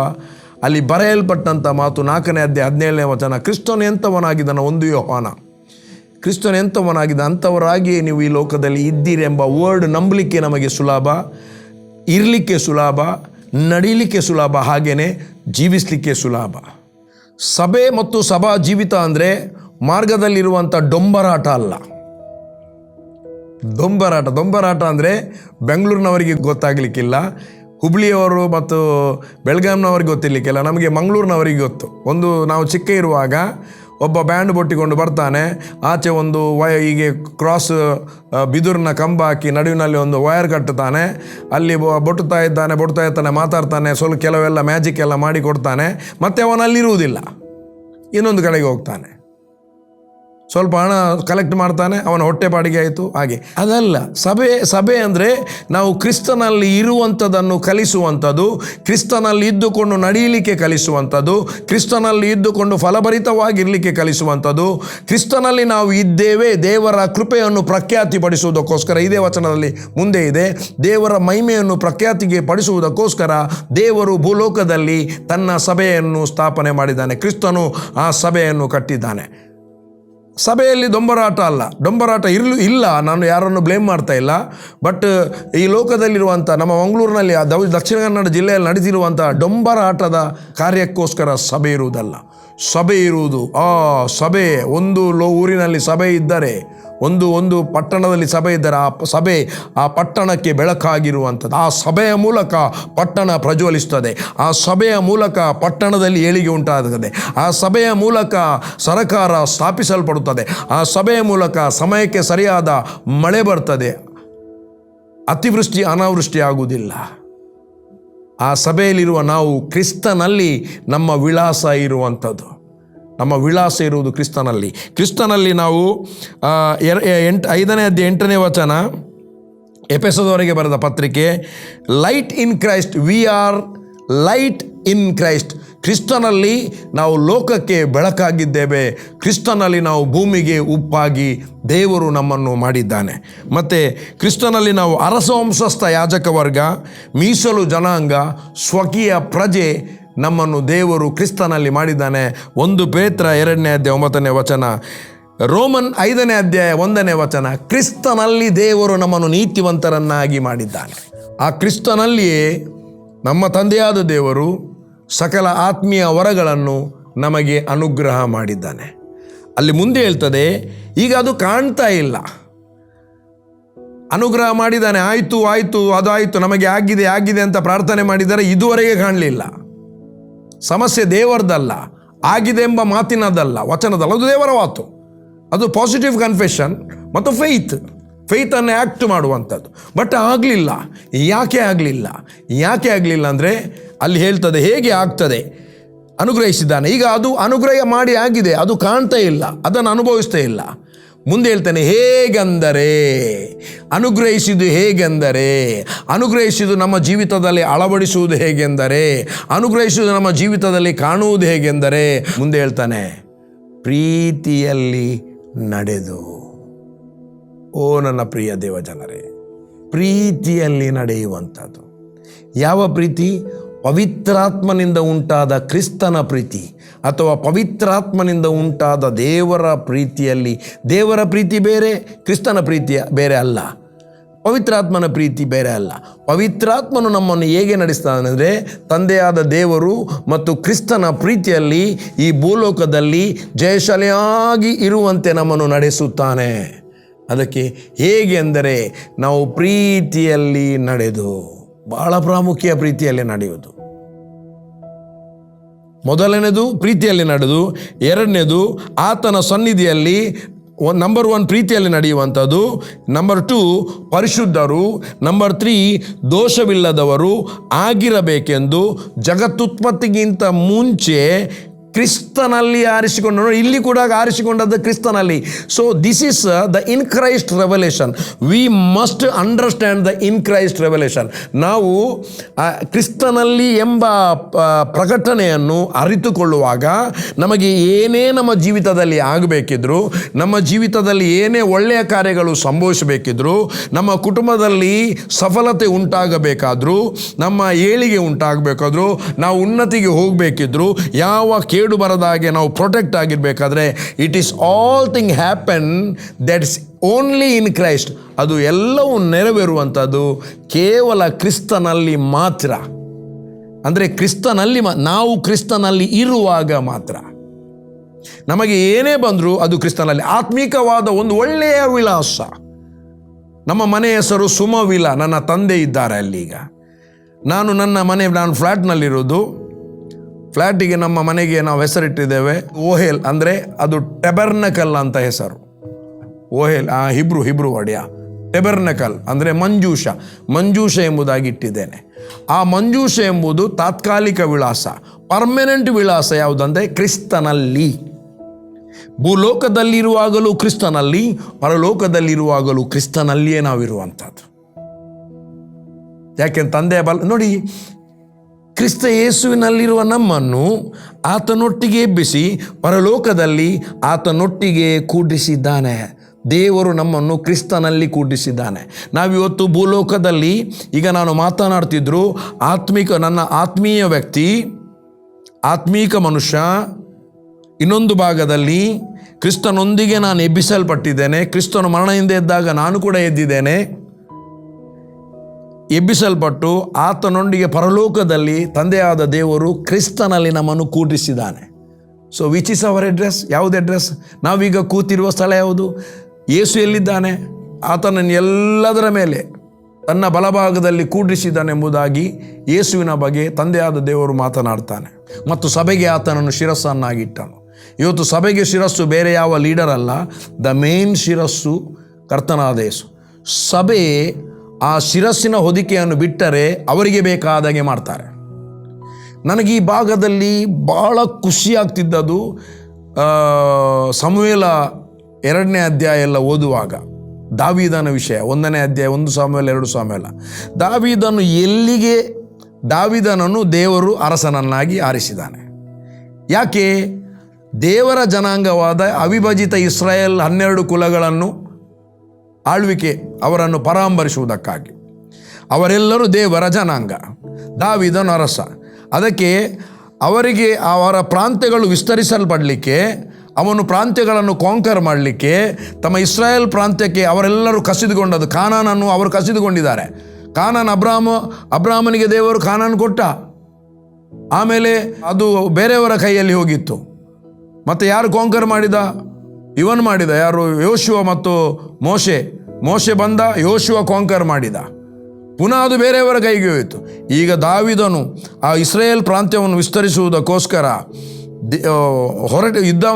ಅಲ್ಲಿ ಬರೆಯಲ್ಪಟ್ಟಂಥ ಮಾತು 4:17 ಕ್ರಿಸ್ತನು ಎಂಥವನಾಗಿದ್ದಾನೋ 1 ಯೋಹಾನ, ಕ್ರಿಸ್ತನು ಎಂಥವನಾಗಿದ್ದ ಅಂಥವರಾಗಿಯೇ ನೀವು ಈ ಲೋಕದಲ್ಲಿ ಇದ್ದೀರಿ ಎಂಬ ವರ್ಡ್ ನಂಬಲಿಕ್ಕೆ ನಮಗೆ ಸುಲಭ, ಇರಲಿಕ್ಕೆ ಸುಲಭ, ನಡೀಲಿಕ್ಕೆ ಸುಲಭ, ಹಾಗೆಯೇ ಜೀವಿಸಲಿಕ್ಕೆ ಸುಲಭ. ಸಭೆ ಮತ್ತು ಸಭಾ ಜೀವಿತ ಅಂದರೆ ಮಾರ್ಗದಲ್ಲಿರುವಂಥ ಡೊಂಬರಾಟ ಅಲ್ಲ. ದೊಂಬರಾಟ ಅಂದರೆ ಬೆಂಗಳೂರಿನವರಿಗೆ ಗೊತ್ತಾಗಲಿಕ್ಕಿಲ್ಲ, ಹುಬ್ಳಿಯವರು ಮತ್ತು ಬೆಳಗಾಂನವ್ರಿಗೆ ಗೊತ್ತಿರಲಿಕ್ಕಿಲ್ಲ, ನಮಗೆ ಮಂಗಳೂರಿನವರಿಗೆ ಗೊತ್ತು. ನಾವು ಚಿಕ್ಕ ಇರುವಾಗ ಒಬ್ಬ ಬ್ಯಾಂಡ್ ಬೊಟ್ಟಿಕೊಂಡು ಬರ್ತಾನೆ, ಆಚೆ ಒಂದು ಹೀಗೆ ಕ್ರಾಸ್ ಬಿದುರಿನ ಕಂಬ ಹಾಕಿ ನಡುವಿನಲ್ಲಿ ಒಂದು ವಯರ್ ಕಟ್ಟುತ್ತಾನೆ, ಅಲ್ಲಿ ಬೊಟ್ಟುತ್ತಾ ಇರ್ತಾನೆ, ಮಾತಾಡ್ತಾನೆ, ಸ್ವಲ್ಪ ಕೆಲವೆಲ್ಲ ಮ್ಯಾಜಿಕ್ ಎಲ್ಲ ಮಾಡಿ ಕೊಡ್ತಾನೆ, ಮತ್ತೆ ಅವನಲ್ಲಿರುವುದಿಲ್ಲ, ಇನ್ನೊಂದು ಕಡೆಗೆ ಹೋಗ್ತಾನೆ, ಸ್ವಲ್ಪ ಹಣ ಕಲೆಕ್ಟ್ ಮಾಡ್ತಾನೆ, ಅವನ ಹೊಟ್ಟೆಪಾಡಿಗೆ ಆಯಿತು. ಹಾಗೆ ಅದಲ್ಲ ಸಭೆ ಅಂದರೆ ನಾವು ಕ್ರಿಸ್ತನಲ್ಲಿ ಇರುವಂಥದ್ದನ್ನು ಕಲಿಸುವಂಥದ್ದು, ಕ್ರಿಸ್ತನಲ್ಲಿ ಇದ್ದುಕೊಂಡು ನಡೆಯಲಿಕ್ಕೆ ಕಲಿಸುವಂಥದ್ದು, ಕ್ರಿಸ್ತನಲ್ಲಿ ಇದ್ದುಕೊಂಡು ಫಲಭರಿತವಾಗಿರಲಿಕ್ಕೆ ಕಲಿಸುವಂಥದ್ದು. ಕ್ರಿಸ್ತನಲ್ಲಿ ನಾವು ಇದ್ದೇವೆ, ದೇವರ ಕೃಪೆಯನ್ನು ಪ್ರಖ್ಯಾತಿಪಡಿಸುವುದಕ್ಕೋಸ್ಕರ, ಇದೇ ವಚನದಲ್ಲಿ ಮುಂದೆ ಇದೆ, ದೇವರ ಮಹಿಮೆಯನ್ನು ಪ್ರಖ್ಯಾತಿಗೆ ಪಡಿಸುವುದಕ್ಕೋಸ್ಕರ ದೇವರು ಭೂಲೋಕದಲ್ಲಿ ತನ್ನ ಸಭೆಯನ್ನು ಸ್ಥಾಪನೆ ಮಾಡಿದ್ದಾನೆ. ಕ್ರಿಸ್ತನು ಆ ಸಭೆಯನ್ನು ಕಟ್ಟಿದ್ದಾನೆ. ಸಭೆಯಲ್ಲಿ ಡೊಂಬರಾಟ ಇಲ್ಲ, ನಾನು ಯಾರನ್ನು ಬ್ಲೇಮ್ ಮಾಡ್ತಾ ಇಲ್ಲ. ಬಟ್ ಈ ಲೋಕದಲ್ಲಿರುವಂಥ ನಮ್ಮ ಮಂಗಳೂರಿನಲ್ಲಿ ದಕ್ಷಿಣ ಕನ್ನಡ ಜಿಲ್ಲೆಯಲ್ಲಿ ನಡೆದಿರುವಂಥ ಡೊಂಬರಾಟದ ಕಾರ್ಯಕ್ಕೋಸ್ಕರ ಸಭೆ ಇರುವುದಲ್ಲ. ಸಭೆ ಇರುವುದು ಸಭೆ ಒಂದು ಊರಿನಲ್ಲಿ ಸಭೆ ಇದ್ದರೆ, ಒಂದು ಪಟ್ಟಣದಲ್ಲಿ ಸಭೆ ಇದ್ದರೆ ಆ ಪಟ್ಟಣಕ್ಕೆ ಬೆಳಕಾಗಿರುವಂಥದ್ದು. ಆ ಸಭೆಯ ಮೂಲಕ ಪಟ್ಟಣ ಪ್ರಜ್ವಲಿಸ್ತದೆ, ಆ ಸಭೆಯ ಮೂಲಕ ಪಟ್ಟಣದಲ್ಲಿ ಏಳಿಗೆ ಉಂಟಾಗುತ್ತದೆ, ಆ ಸಭೆಯ ಮೂಲಕ ಸರಕಾರ ಸ್ಥಾಪಿಸಲ್ಪಡುತ್ತದೆ, ಆ ಸಭೆಯ ಮೂಲಕ ಸಮಯಕ್ಕೆ ಸರಿಯಾದ ಮಳೆ ಬರ್ತದೆ, ಅತಿವೃಷ್ಟಿ ಅನಾವೃಷ್ಟಿ ಆಗುವುದಿಲ್ಲ. ಆ ಸಭೆಯಲ್ಲಿರುವ ನಾವು ಕ್ರಿಸ್ತನಲ್ಲಿ ನಮ್ಮ ವಿಳಾಸ ಇರುವಂಥದ್ದು. ನಮ್ಮ ವಿಳಾಸ ಇರುವುದು ಕ್ರಿಸ್ತನಲ್ಲಿ ನಾವು 5:8 ಎಫೆಸದವರೆಗೆ ಬರೆದ ಪತ್ರಿಕೆ, light in Christ, we R light in Christ. ಕ್ರಿಸ್ತನಲ್ಲಿ ನಾವು ಲೋಕಕ್ಕೆ ಬೆಳಕಾಗಿದ್ದೇವೆ, ಕ್ರಿಸ್ತನಲ್ಲಿ ನಾವು ಭೂಮಿಗೆ ಉಪ್ಪಾಗಿ ದೇವರು ನಮ್ಮನ್ನು ಮಾಡಿದ್ದಾನೆ. ಮತ್ತು ಕ್ರಿಸ್ತನಲ್ಲಿ ನಾವು ಅರಸವಂಶಸ್ಥ ಯಾಜಕ ವರ್ಗ, ಮೀಸಲು ಜನಾಂಗ, ಸ್ವಕೀಯ ಪ್ರಜೆ, ನಮ್ಮನ್ನು ದೇವರು ಕ್ರಿಸ್ತನಲ್ಲಿ ಮಾಡಿದ್ದಾನೆ. 1 ಪೇತ್ರ 2:9 ರೋಮನ್ 5:1 ಕ್ರಿಸ್ತನಲ್ಲಿ ದೇವರು ನಮ್ಮನ್ನು ನೀತಿವಂತರನ್ನಾಗಿ ಮಾಡಿದ್ದಾನೆ. ಆ ಕ್ರಿಸ್ತನಲ್ಲಿಯೇ ನಮ್ಮ ತಂದೆಯಾದ ದೇವರು ಸಕಲ ಆತ್ಮೀಯ ವರಗಳನ್ನು ನಮಗೆ ಅನುಗ್ರಹ ಮಾಡಿದ್ದಾನೆ. ಅಲ್ಲಿ ಮುಂದೆ ಹೇಳ್ತದೆ, ಈಗ ಅದು ಕಾಣ್ತಾ ಇಲ್ಲ, ಅನುಗ್ರಹ ಮಾಡಿದ್ದಾನೆ, ಆಯಿತು ಅದಾಯಿತು, ನಮಗೆ ಆಗಿದೆ ಅಂತ ಪ್ರಾರ್ಥನೆ ಮಾಡಿದರೆ ಇದುವರೆಗೆ ಕಾಣಲಿಲ್ಲ. ಸಮಸ್ಯೆ ದೇವರದಲ್ಲ, ಆಗಿದೆ ಎಂಬ ಮಾತಿನದಲ್ಲ, ವಚನದಲ್ಲ, ಅದು ದೇವರ ಮಾತು. ಅದು ಪಾಸಿಟಿವ್ ಕನ್ಫೆಷನ್ ಮತ್ತು ಫೇತನ್ನು ಆ್ಯಕ್ಟ್ ಮಾಡುವಂಥದ್ದು. ಬಟ್ ಆಗಲಿಲ್ಲ. ಯಾಕೆ ಆಗಲಿಲ್ಲ ಅಂದರೆ ಅಲ್ಲಿ ಹೇಳ್ತದೆ ಹೇಗೆ ಆಗ್ತದೆ, ಅನುಗ್ರಹಿಸಿದ್ದಾನೆ. ಈಗ ಅದು ಅನುಗ್ರಹ ಮಾಡಿ ಆಗಿದೆ, ಅದು ಕಾಣ್ತಾ ಇಲ್ಲ, ಅದನ್ನು ಅನುಭವಿಸ್ತಾ ಇಲ್ಲ. ಮುಂದೆ ಹೇಳ್ತಾನೆ, ಅನುಗ್ರಹಿಸಿದ್ದು ನಮ್ಮ ಜೀವಿತದಲ್ಲಿ ಅಳವಡಿಸುವುದು ಹೇಗೆಂದರೆ, ಅನುಗ್ರಹಿಸುವುದು ನಮ್ಮ ಜೀವಿತದಲ್ಲಿ ಕಾಣುವುದು ಹೇಗೆಂದರೆ, ಮುಂದೆ ಹೇಳ್ತಾನೆ, ಪ್ರೀತಿಯಲ್ಲಿ ನಡೆದು. ಓ ನನ್ನ ಪ್ರಿಯ ದೇವಜನರೇ, ಪ್ರೀತಿಯಲ್ಲಿ ನಡೆಯುವಂಥದ್ದು. ಯಾವ ಪ್ರೀತಿ? ಪವಿತ್ರಾತ್ಮನಿಂದ ಉಂಟಾದ ಕ್ರಿಸ್ತನ ಪ್ರೀತಿ ಅಥವಾ ಪವಿತ್ರಾತ್ಮನಿಂದ ಉಂಟಾದ ದೇವರ ಪ್ರೀತಿಯಲ್ಲಿ. ದೇವರ ಪ್ರೀತಿ ಬೇರೆ, ಕ್ರಿಸ್ತನ ಪ್ರೀತಿಯ ಬೇರೆ ಅಲ್ಲ. ಪವಿತ್ರಾತ್ಮನ ಪ್ರೀತಿ ಬೇರೆ ಅಲ್ಲ. ಪವಿತ್ರಾತ್ಮನು ನಮ್ಮನ್ನು ಹೇಗೆ ನಡೆಸ್ತಾನೆ ಅಂದರೆ, ತಂದೆಯಾದ ದೇವರು ಮತ್ತು ಕ್ರಿಸ್ತನ ಪ್ರೀತಿಯಲ್ಲಿ ಈ ಭೂಲೋಕದಲ್ಲಿ ಜಯಶಾಲಿಯಾಗಿ ಇರುವಂತೆ ನಮ್ಮನ್ನು ನಡೆಸುತ್ತಾನೆ. ಅದಕ್ಕೆ ಹೇಗೆ ಅಂದರೆ ನಾವು ಪ್ರೀತಿಯಲ್ಲಿ ನಡೆದು, ಬಹಳ ಪ್ರಾಮುಖ್ಯ ಪ್ರೀತಿಯಲ್ಲಿ ನಡೆಯುವುದು. ಮೊದಲನೇದು ಪ್ರೀತಿಯಲ್ಲಿ ನಡೆದು, ಎರಡನೇದು ಆತನ ಸನ್ನಿಧಿಯಲ್ಲಿ ನಂಬರ್ 1 ಪ್ರೀತಿಯಲ್ಲಿ ನಡೆಯುವಂಥದ್ದು, ನಂಬರ್ 2 ಪರಿಶುದ್ಧರು, ನಂಬರ್ 3 ದೋಷವಿಲ್ಲದವರು ಆಗಿರಬೇಕೆಂದು ಜಗತ್ತುತ್ಪತ್ತಿಗಿಂತ ಮುಂಚೆ ಕ್ರಿಸ್ತನಲ್ಲಿ ಆರಿಸಿಕೊಂಡು. ಇಲ್ಲಿ ಕೂಡ ಆರಿಸಿಕೊಂಡದ್ದು ಕ್ರಿಸ್ತನಲ್ಲಿ. So this is the in Christ revelation. We must understand the in Christ revelation. ನಾವು ಕ್ರಿಸ್ತನಲ್ಲಿ ಎಂಬ ಪ್ರಕಟಣೆಯನ್ನು ಅರಿತುಕೊಳ್ಳುವಾಗ ನಮಗೆ ಏನೇ ನಮ್ಮ ಜೀವಿತದಲ್ಲಿ ಆಗಬೇಕಿದ್ರು, ನಮ್ಮ ಜೀವಿತದಲ್ಲಿ ಏನೇ ಒಳ್ಳೆಯ ಕಾರ್ಯಗಳು ಸಂಭವಿಸಬೇಕಿದ್ರು, ನಮ್ಮ ಕುಟುಂಬದಲ್ಲಿ ಸಫಲತೆ ಉಂಟಾಗಬೇಕಾದ್ರೂ, ನಮ್ಮ ಏಳಿಗೆ ಉಂಟಾಗಬೇಕಾದ್ರೂ, ನಾವು ಉನ್ನತಿಗೆ ಹೋಗಬೇಕಿದ್ರು, ಯಾವ ಕೇಡು ಬರದಾಗೆ ನಾವು ಪ್ರೊಟೆಕ್ಟ್ ಆಗಿರಬೇಕಾದ್ರೆ, it is all thing happen that is only in Christ. ಅದು ಎಲ್ಲವೂ ನೆರವೇರುವಂಥದ್ದು ಕೇವಲ ಕ್ರಿಸ್ತನಲ್ಲಿ ಮಾತ್ರ. ಅಂದರೆ ಕ್ರಿಸ್ತನಲ್ಲಿ ನಾವು ಕ್ರಿಸ್ತನಲ್ಲಿ ಇರುವಾಗ ಮಾತ್ರ. ನಮಗೆ ಏನೇ ಬಂದರೂ ಅದು ಕ್ರಿಸ್ತನಲ್ಲಿ. ಆತ್ಮಿಕವಾದ ಒಂದು ಒಳ್ಳೆಯ ವಿಳಾಸ. ನಮ್ಮ ಮನೆ ಹೆಸರು ಸುಮವಿಲ. ನನ್ನ ತಂದೆ ಇದ್ದಾರೆ ಅಲ್ಲೀಗ. ನಾನು ಫ್ಲ್ಯಾಟ್ನಲ್ಲಿರೋದು. ಫ್ಲ್ಯಾಟಿಗೆ ನಮ್ಮ ಮನೆಗೆ ನಾವು ಹೆಸರಿಟ್ಟಿದ್ದೇವೆ ಓಹೆಲ್. ಅಂದರೆ ಅದು ಟೆಬರ್ನಕಲ್ ಅಂತ ಹೆಸರು. ಓಹೆಲ್ ಹಿಬ್ರು ಒಡೆಯ. ಟೆಬರ್ನಕಲ್ ಅಂದರೆ ಮಂಜೂಷ ಎಂಬುದಾಗಿ ಇಟ್ಟಿದ್ದೇನೆ. ಆ ಮಂಜೂಷ ಎಂಬುದು ತಾತ್ಕಾಲಿಕ ವಿಳಾಸ. ಪರ್ಮನೆಂಟ್ ವಿಳಾಸ ಯಾವುದಂದರೆ ಕ್ರಿಸ್ತನಲ್ಲಿ. ಭೂಲೋಕದಲ್ಲಿರುವಾಗಲೂ ಕ್ರಿಸ್ತನಲ್ಲಿ, ಪರಲೋಕದಲ್ಲಿರುವಾಗಲೂ ಕ್ರಿಸ್ತನಲ್ಲಿಯೇ ನಾವಿರುವಂಥದ್ದು. ಯಾಕೆಂದ್ರೆ ತಂದೆಯ ನೋಡಿ, ಕ್ರಿಸ್ತ ಯೇಸುವಿನಲ್ಲಿರುವ ನಮ್ಮನ್ನು ಆತನೊಟ್ಟಿಗೆ ಎಬ್ಬಿಸಿ ಪರಲೋಕದಲ್ಲಿ ಆತನೊಟ್ಟಿಗೆ ಕೂಡಿಸಿದ್ದಾನೆ. ದೇವರು ನಮ್ಮನ್ನು ಕ್ರಿಸ್ತನಲ್ಲಿ ಕೂಡಿಸಿದ್ದಾನೆ. ನಾವಿವತ್ತು ಭೂಲೋಕದಲ್ಲಿ, ಈಗ ನಾನು ಮಾತನಾಡ್ತಿದ್ರು, ನನ್ನ ಆತ್ಮೀಯ ವ್ಯಕ್ತಿ, ಆತ್ಮೀಕ ಮನುಷ್ಯ. ಇನ್ನೊಂದು ಭಾಗದಲ್ಲಿ ಕ್ರಿಸ್ತನೊಂದಿಗೆ ನಾನು ಎಬ್ಬಿಸಲ್ಪಟ್ಟಿದ್ದೇನೆ. ಕ್ರಿಸ್ತನು ಮರಣದಿಂದ ಎದ್ದಾಗ ನಾನು ಕೂಡ ಎದ್ದಿದ್ದೇನೆ. ಎಬ್ಬಿಸಲ್ಪಟ್ಟು ಆತನೊಂದಿಗೆ ಪರಲೋಕದಲ್ಲಿ ತಂದೆಯಾದ ದೇವರು ಕ್ರಿಸ್ತನಲ್ಲಿ ನಮ್ಮನ್ನು ಕೂಡಿಸಿದ್ದಾನೆ. So which is our address? ಯಾವುದು ಅಡ್ರೆಸ್? ನಾವೀಗ ಕೂತಿರುವ ಸ್ಥಳ ಯಾವುದು? ಯೇಸು ಎಲ್ಲಿದ್ದಾನೆ? ಆತನನ್ನು ಎಲ್ಲದರ ಮೇಲೆ ತನ್ನ ಬಲಭಾಗದಲ್ಲಿ ಕೂಡಿಸಿದ್ದಾನೆಂಬುದಾಗಿ ಯೇಸುವಿನ ಬಗ್ಗೆ ತಂದೆಯಾದ ದೇವರು ಮಾತನಾಡ್ತಾನೆ. ಮತ್ತು ಸಭೆಗೆ ಆತನನ್ನು ಶಿರಸ್ಸನ್ನಾಗಿಟ್ಟನು. ಇವತ್ತು ಸಭೆಗೆ ಶಿರಸ್ಸು ಬೇರೆ ಯಾವ ಲೀಡರ್ ಅಲ್ಲ, ದ ಮೇನ್ ಶಿರಸ್ಸು ಕರ್ತನಾದ ಯೇಸು. ಸಭೆ ಆ ಶಿರಸ್ಸಿನ ಹೊದಿಕೆಯನ್ನು ಬಿಟ್ಟರೆ ಅವರಿಗೆ ಬೇಕಾದಾಗೆ ಮಾಡ್ತಾರೆ. ನನಗೆ ಈ ಭಾಗದಲ್ಲಿ ಭಾಳ ಖುಷಿಯಾಗ್ತಿದ್ದದು, ಸಮುವೇಲ 2ನೇ ಅಧ್ಯಾಯ ಎಲ್ಲ ಓದುವಾಗ ದಾವೀದನ ವಿಷಯ. 1ನೇ ಅಧ್ಯಾಯ 1 ಸಾಮುವೇಲ 2 ಸಾಮುವೇಲ. ದಾವೀದನನ್ನು ದೇವರು ಅರಸನನ್ನಾಗಿ ಆರಿಸಿದ್ದಾನೆ. ಯಾಕೆ? ದೇವರ ಜನಾಂಗವಾದ ಅವಿಭಜಿತ ಇಸ್ರಾಯೇಲ್ 12 ಕುಲಗಳನ್ನು ಆಳ್ವಿಕೆ, ಅವರನ್ನು ಪರಾಂಬರಿಸುವುದಕ್ಕಾಗಿ. ಅವರೆಲ್ಲರೂ ದೇವರ ಜನಾಂಗ, ದಾವೀದನು ಅರಸ. ಅದಕ್ಕೆ ಅವರಿಗೆ ಅವರ ಪ್ರಾಂತ್ಯಗಳು ವಿಸ್ತರಿಸಲ್ಪಡಲಿಕ್ಕೆ, ಅವನು ಪ್ರಾಂತ್ಯಗಳನ್ನು ಕಾಂಕರ್ ಮಾಡಲಿಕ್ಕೆ, ತಮ್ಮ ಇಸ್ರಾಯೇಲ್ ಪ್ರಾಂತ್ಯಕ್ಕೆ ಅವರೆಲ್ಲರೂ ಕಸಿದುಕೊಂಡದ್ದು. ಕಾನಾನನ್ನು ಅವರು ಕಸಿದುಕೊಂಡಿದ್ದಾರೆ. ಅಬ್ರಾಮನಿಗೆ ದೇವರು ಕಾನಾನ್ ಕೊಟ್ಟ. ಆಮೇಲೆ ಅದು ಬೇರೆಯವರ ಕೈಯಲ್ಲಿ ಹೋಗಿತ್ತು. ಮತ್ತು ಯಾರು ಕಾಂಕರ್ ಮಾಡಿದ? ಇವನು ಮಾಡಿದ. ಯಾರು? ಯೋಶುವ ಮತ್ತು ಮೋಶೆ ಬಂದ, ಯೋಶುವ ಕಾಂಕರ್ ಮಾಡಿದ. ಪುನಃ ಅದು ಬೇರೆಯವರ ಕೈಗೆ ಹೋಯಿತು. ಈಗ ದಾವೀದನು ಆ ಇಸ್ರಾಯೇಲ್ ಪ್ರಾಂತ್ಯವನ್ನು ವಿಸ್ತರಿಸುವುದಕ್ಕೋಸ್ಕರ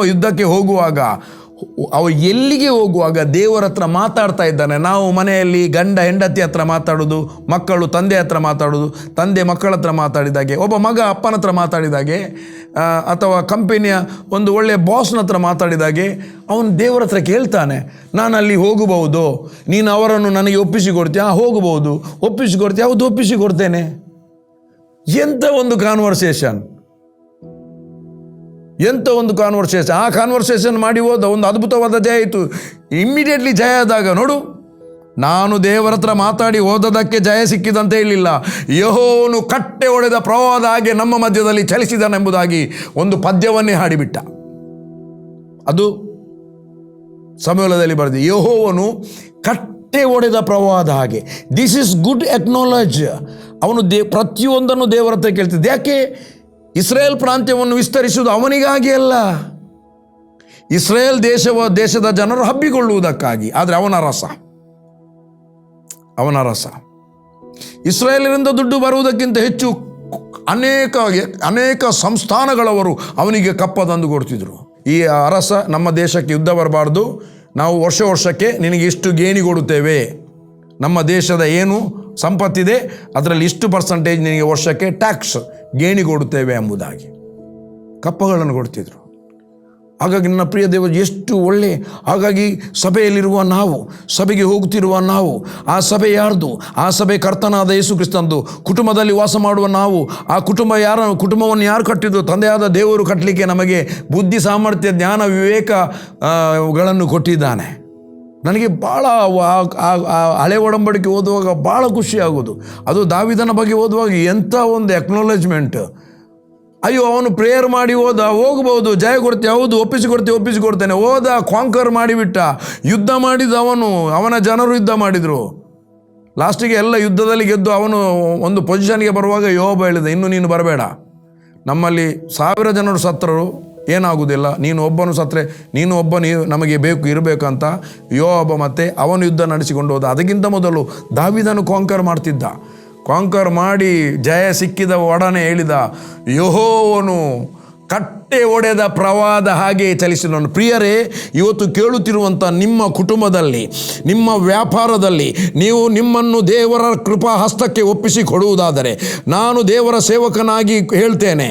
ಯುದ್ಧಕ್ಕೆ ಹೋಗುವಾಗ, ಎಲ್ಲಿಗೆ ಹೋಗುವಾಗ ದೇವರ ಹತ್ರ ಮಾತಾಡ್ತಾ ಇದ್ದಾನೆ. ನಾವು ಮನೆಯಲ್ಲಿ ಗಂಡ ಹೆಂಡತಿ ಹತ್ರ ಮಾತಾಡೋದು, ಮಕ್ಕಳು ತಂದೆ ಹತ್ರ ಮಾತಾಡೋದು, ತಂದೆ ಮಕ್ಕಳ ಹತ್ರ ಮಾತಾಡಿದಾಗೆ, ಒಬ್ಬ ಮಗ ಅಪ್ಪನ ಹತ್ರ ಮಾತಾಡಿದಾಗೆ, ಅಥವಾ ಕಂಪನಿಯ ಒಂದು ಒಳ್ಳೆಯ ಬಾಸ್ನ ಹತ್ರ ಮಾತಾಡಿದಾಗೆ ಅವನು ದೇವರ ಹತ್ರ ಕೇಳ್ತಾನೆ, ನಾನು ಅಲ್ಲಿ ಹೋಗಬಹುದು, ನೀನು ಅವರನ್ನು ನನಗೆ ಒಪ್ಪಿಸಿಕೊಡ್ತೀಯಾ? ಹೋಗಬಹುದು. ಒಪ್ಪಿಸಿಕೊಡ್ತೀಯ? ಹೌದು, ಒಪ್ಪಿಸಿಕೊಡ್ತೇನೆ. ಎಂಥ ಒಂದು ಕಾನ್ವರ್ಸೇಷನ್, ಎಂಥ ಒಂದು ಕಾನ್ವರ್ಸೇಷನ್. ಆ ಕಾನ್ವರ್ಸೇಷನ್ ಮಾಡಿ ಹೋದ, ಒಂದು ಅದ್ಭುತವಾದ ಜಯ ಆಯಿತು. ಇಮ್ಮಿಡಿಯೇಟ್ಲಿ ಜಯ ಆದಾಗ ನೋಡು, ನಾನು ದೇವರ ಹತ್ರ ಮಾತಾಡಿ ಓದೋದಕ್ಕೆ ಜಯ ಸಿಕ್ಕಿದಂತೆ ಹೇಳಿಲ್ಲ. ಯೆಹೋವನು ಕಟ್ಟೆ ಹೊಡೆದ ಪ್ರವಾಹದ ಹಾಗೆ ನಮ್ಮ ಮಧ್ಯದಲ್ಲಿ ಚಲಿಸಿದನೆಂಬುದಾಗಿ ಒಂದು ಪದ್ಯವನ್ನೇ ಹಾಡಿಬಿಟ್ಟ. ಅದು ಸಮೂವೇಲದಲ್ಲಿ ಬರೆದಿದೆ. ಯೆಹೋವನು ಕಟ್ಟೆ ಹೊಡೆದ ಪ್ರವಾಹದ ಹಾಗೆ. This is good acknowledge. ಅವನು ಪ್ರತಿಯೊಂದನ್ನು ದೇವರ ಹತ್ರ ಕೇಳ್ತಿದ್ದ. ಯಾಕೆ? ಇಸ್ರೇಲ್ ಪ್ರಾಂತ್ಯವನ್ನು ವಿಸ್ತರಿಸುವುದು ಅವನಿಗಾಗಿ ಅಲ್ಲ, ಇಸ್ರೇಲ್ ದೇಶದ ಜನರು ಹಬ್ಬಿಕೊಳ್ಳುವುದಕ್ಕಾಗಿ. ಆದರೆ ಅವನ ರಸ ಇಸ್ರೇಲಿನಿಂದ ದುಡ್ಡು ಬರುವುದಕ್ಕಿಂತ ಹೆಚ್ಚು ಅನೇಕ ಸಂಸ್ಥಾನಗಳವರು ಅವನಿಗೆ ಕಪ್ಪ ತಂದು ಕೊಡ್ತಿದ್ರು. ಈ ಅರಸ, ನಮ್ಮ ದೇಶಕ್ಕೆ ಯುದ್ಧ ಬರಬಾರ್ದು, ನಾವು ವರ್ಷಕ್ಕೆ ನಿನಗೆ ಇಷ್ಟು ಗೇಣಿ ಕೊಡುತ್ತೇವೆ, ನಮ್ಮ ದೇಶದ ಏನು ಸಂಪತ್ತಿದೆ ಅದರಲ್ಲಿ ಇಷ್ಟು ಪರ್ಸೆಂಟೇಜ್ ನಿನಗೆ ವರ್ಷಕ್ಕೆ ಟ್ಯಾಕ್ಸ್ ಗೇಣಿ ಕೊಡುತ್ತೇವೆ ಎಂಬುದಾಗಿ ಕಪ್ಪಗಳನ್ನು ಕೊಡ್ತಿದ್ರು. ಹಾಗಾಗಿ ನನ್ನ ಪ್ರಿಯ ದೇವರು ಎಷ್ಟು ಒಳ್ಳೆ. ಹಾಗಾಗಿ ಸಭೆಯಲ್ಲಿರುವ ನಾವು, ಸಭೆಗೆ ಹೋಗುತ್ತಿರುವ ನಾವು, ಆ ಸಭೆ ಯಾರ್ದು? ಆ ಸಭೆ ಕರ್ತನಾದ ಯೇಸು ಕ್ರಿಸ್ತಂದು. ಕುಟುಂಬದಲ್ಲಿ ವಾಸ ಮಾಡುವ ನಾವು, ಆ ಕುಟುಂಬವನ್ನು ಯಾರು ಕಟ್ಟಿದ್ರು? ತಂದೆಯಾದ ದೇವರು ಕಟ್ಟಲಿಕ್ಕೆ ನಮಗೆ ಬುದ್ಧಿ, ಸಾಮರ್ಥ್ಯ, ಜ್ಞಾನ, ವಿವೇಕಗಳನ್ನು ಕೊಟ್ಟಿದ್ದಾನೆ. ನನಗೆ ಭಾಳ ಹಳೆ ಒಡಂಬಡಿಕೆ ಓದುವಾಗ ಭಾಳ ಖುಷಿಯಾಗೋದು. ಅದು ದಾವೀದನ ಬಗ್ಗೆ ಓದುವಾಗ ಎಂಥ ಒಂದು ಎಕ್ನಾಲಜ್ಮೆಂಟ್. ಅಯ್ಯೋ, ಅವನು ಪ್ರೇಯರ್ ಮಾಡಿ ಹೋಗ್ಬೋದು, ಜಯ ಕೊಡ್ತೀವಿ, ಹೌದು, ಒಪ್ಪಿಸಿಕೊಡ್ತೇನೆ, ಕಾಂಕರ್ ಮಾಡಿಬಿಟ್ಟ, ಯುದ್ಧ ಮಾಡಿದ ಅವನ ಜನರು ಯುದ್ಧ ಮಾಡಿದರು. ಲಾಸ್ಟಿಗೆ ಎಲ್ಲ ಯುದ್ಧದಲ್ಲಿ ಗೆದ್ದು ಅವನು ಒಂದು ಪೊಸಿಷನ್ಗೆ ಬರುವಾಗ ಯೋಬ ಹೇಳಿದ, ಇನ್ನು ನೀನು ಬರಬೇಡ, ನಮ್ಮಲ್ಲಿ 1000 ಜನರು ಸತ್ತರು, ಏನಾಗುವುದಿಲ್ಲ, ನೀನು ಒಬ್ಬನು ಸತ್ತರೆ ನೀನು ನಮಗೆ ಇರಬೇಕಂತ ಯೋಬ ಮತ್ತೆ ಅವನು ಯುದ್ಧ ನಡೆಸಿಕೊಂಡು ಹೋದ. ಅದಕ್ಕಿಂತ ಮೊದಲು ದಾವೀದನು ಕಾಂಕರ್ ಮಾಡ್ತಿದ್ದ. ಕಾಂಕರ್ ಮಾಡಿ ಜಯ ಸಿಕ್ಕಿದ ಒಡನೆ ಹೇಳಿದ, ಯೆಹೋವನು ಕಟ್ಟೆ ಒಡೆದ ಪ್ರವಾಹದ ಹಾಗೆ ಚಲಿಸಿದನು. ಪ್ರಿಯರೇ, ಇವತ್ತು ಕೇಳುತ್ತಿರುವಂಥ ನಿಮ್ಮ ಕುಟುಂಬದಲ್ಲಿ, ನಿಮ್ಮ ವ್ಯಾಪಾರದಲ್ಲಿ ನೀವು ನಿಮ್ಮನ್ನು ದೇವರ ಕೃಪಾ ಹಸ್ತಕ್ಕೆ ಒಪ್ಪಿಸಿ ಕೊಡುವುದಾದರೆ, ನಾನು ದೇವರ ಸೇವಕನಾಗಿ ಹೇಳ್ತೇನೆ,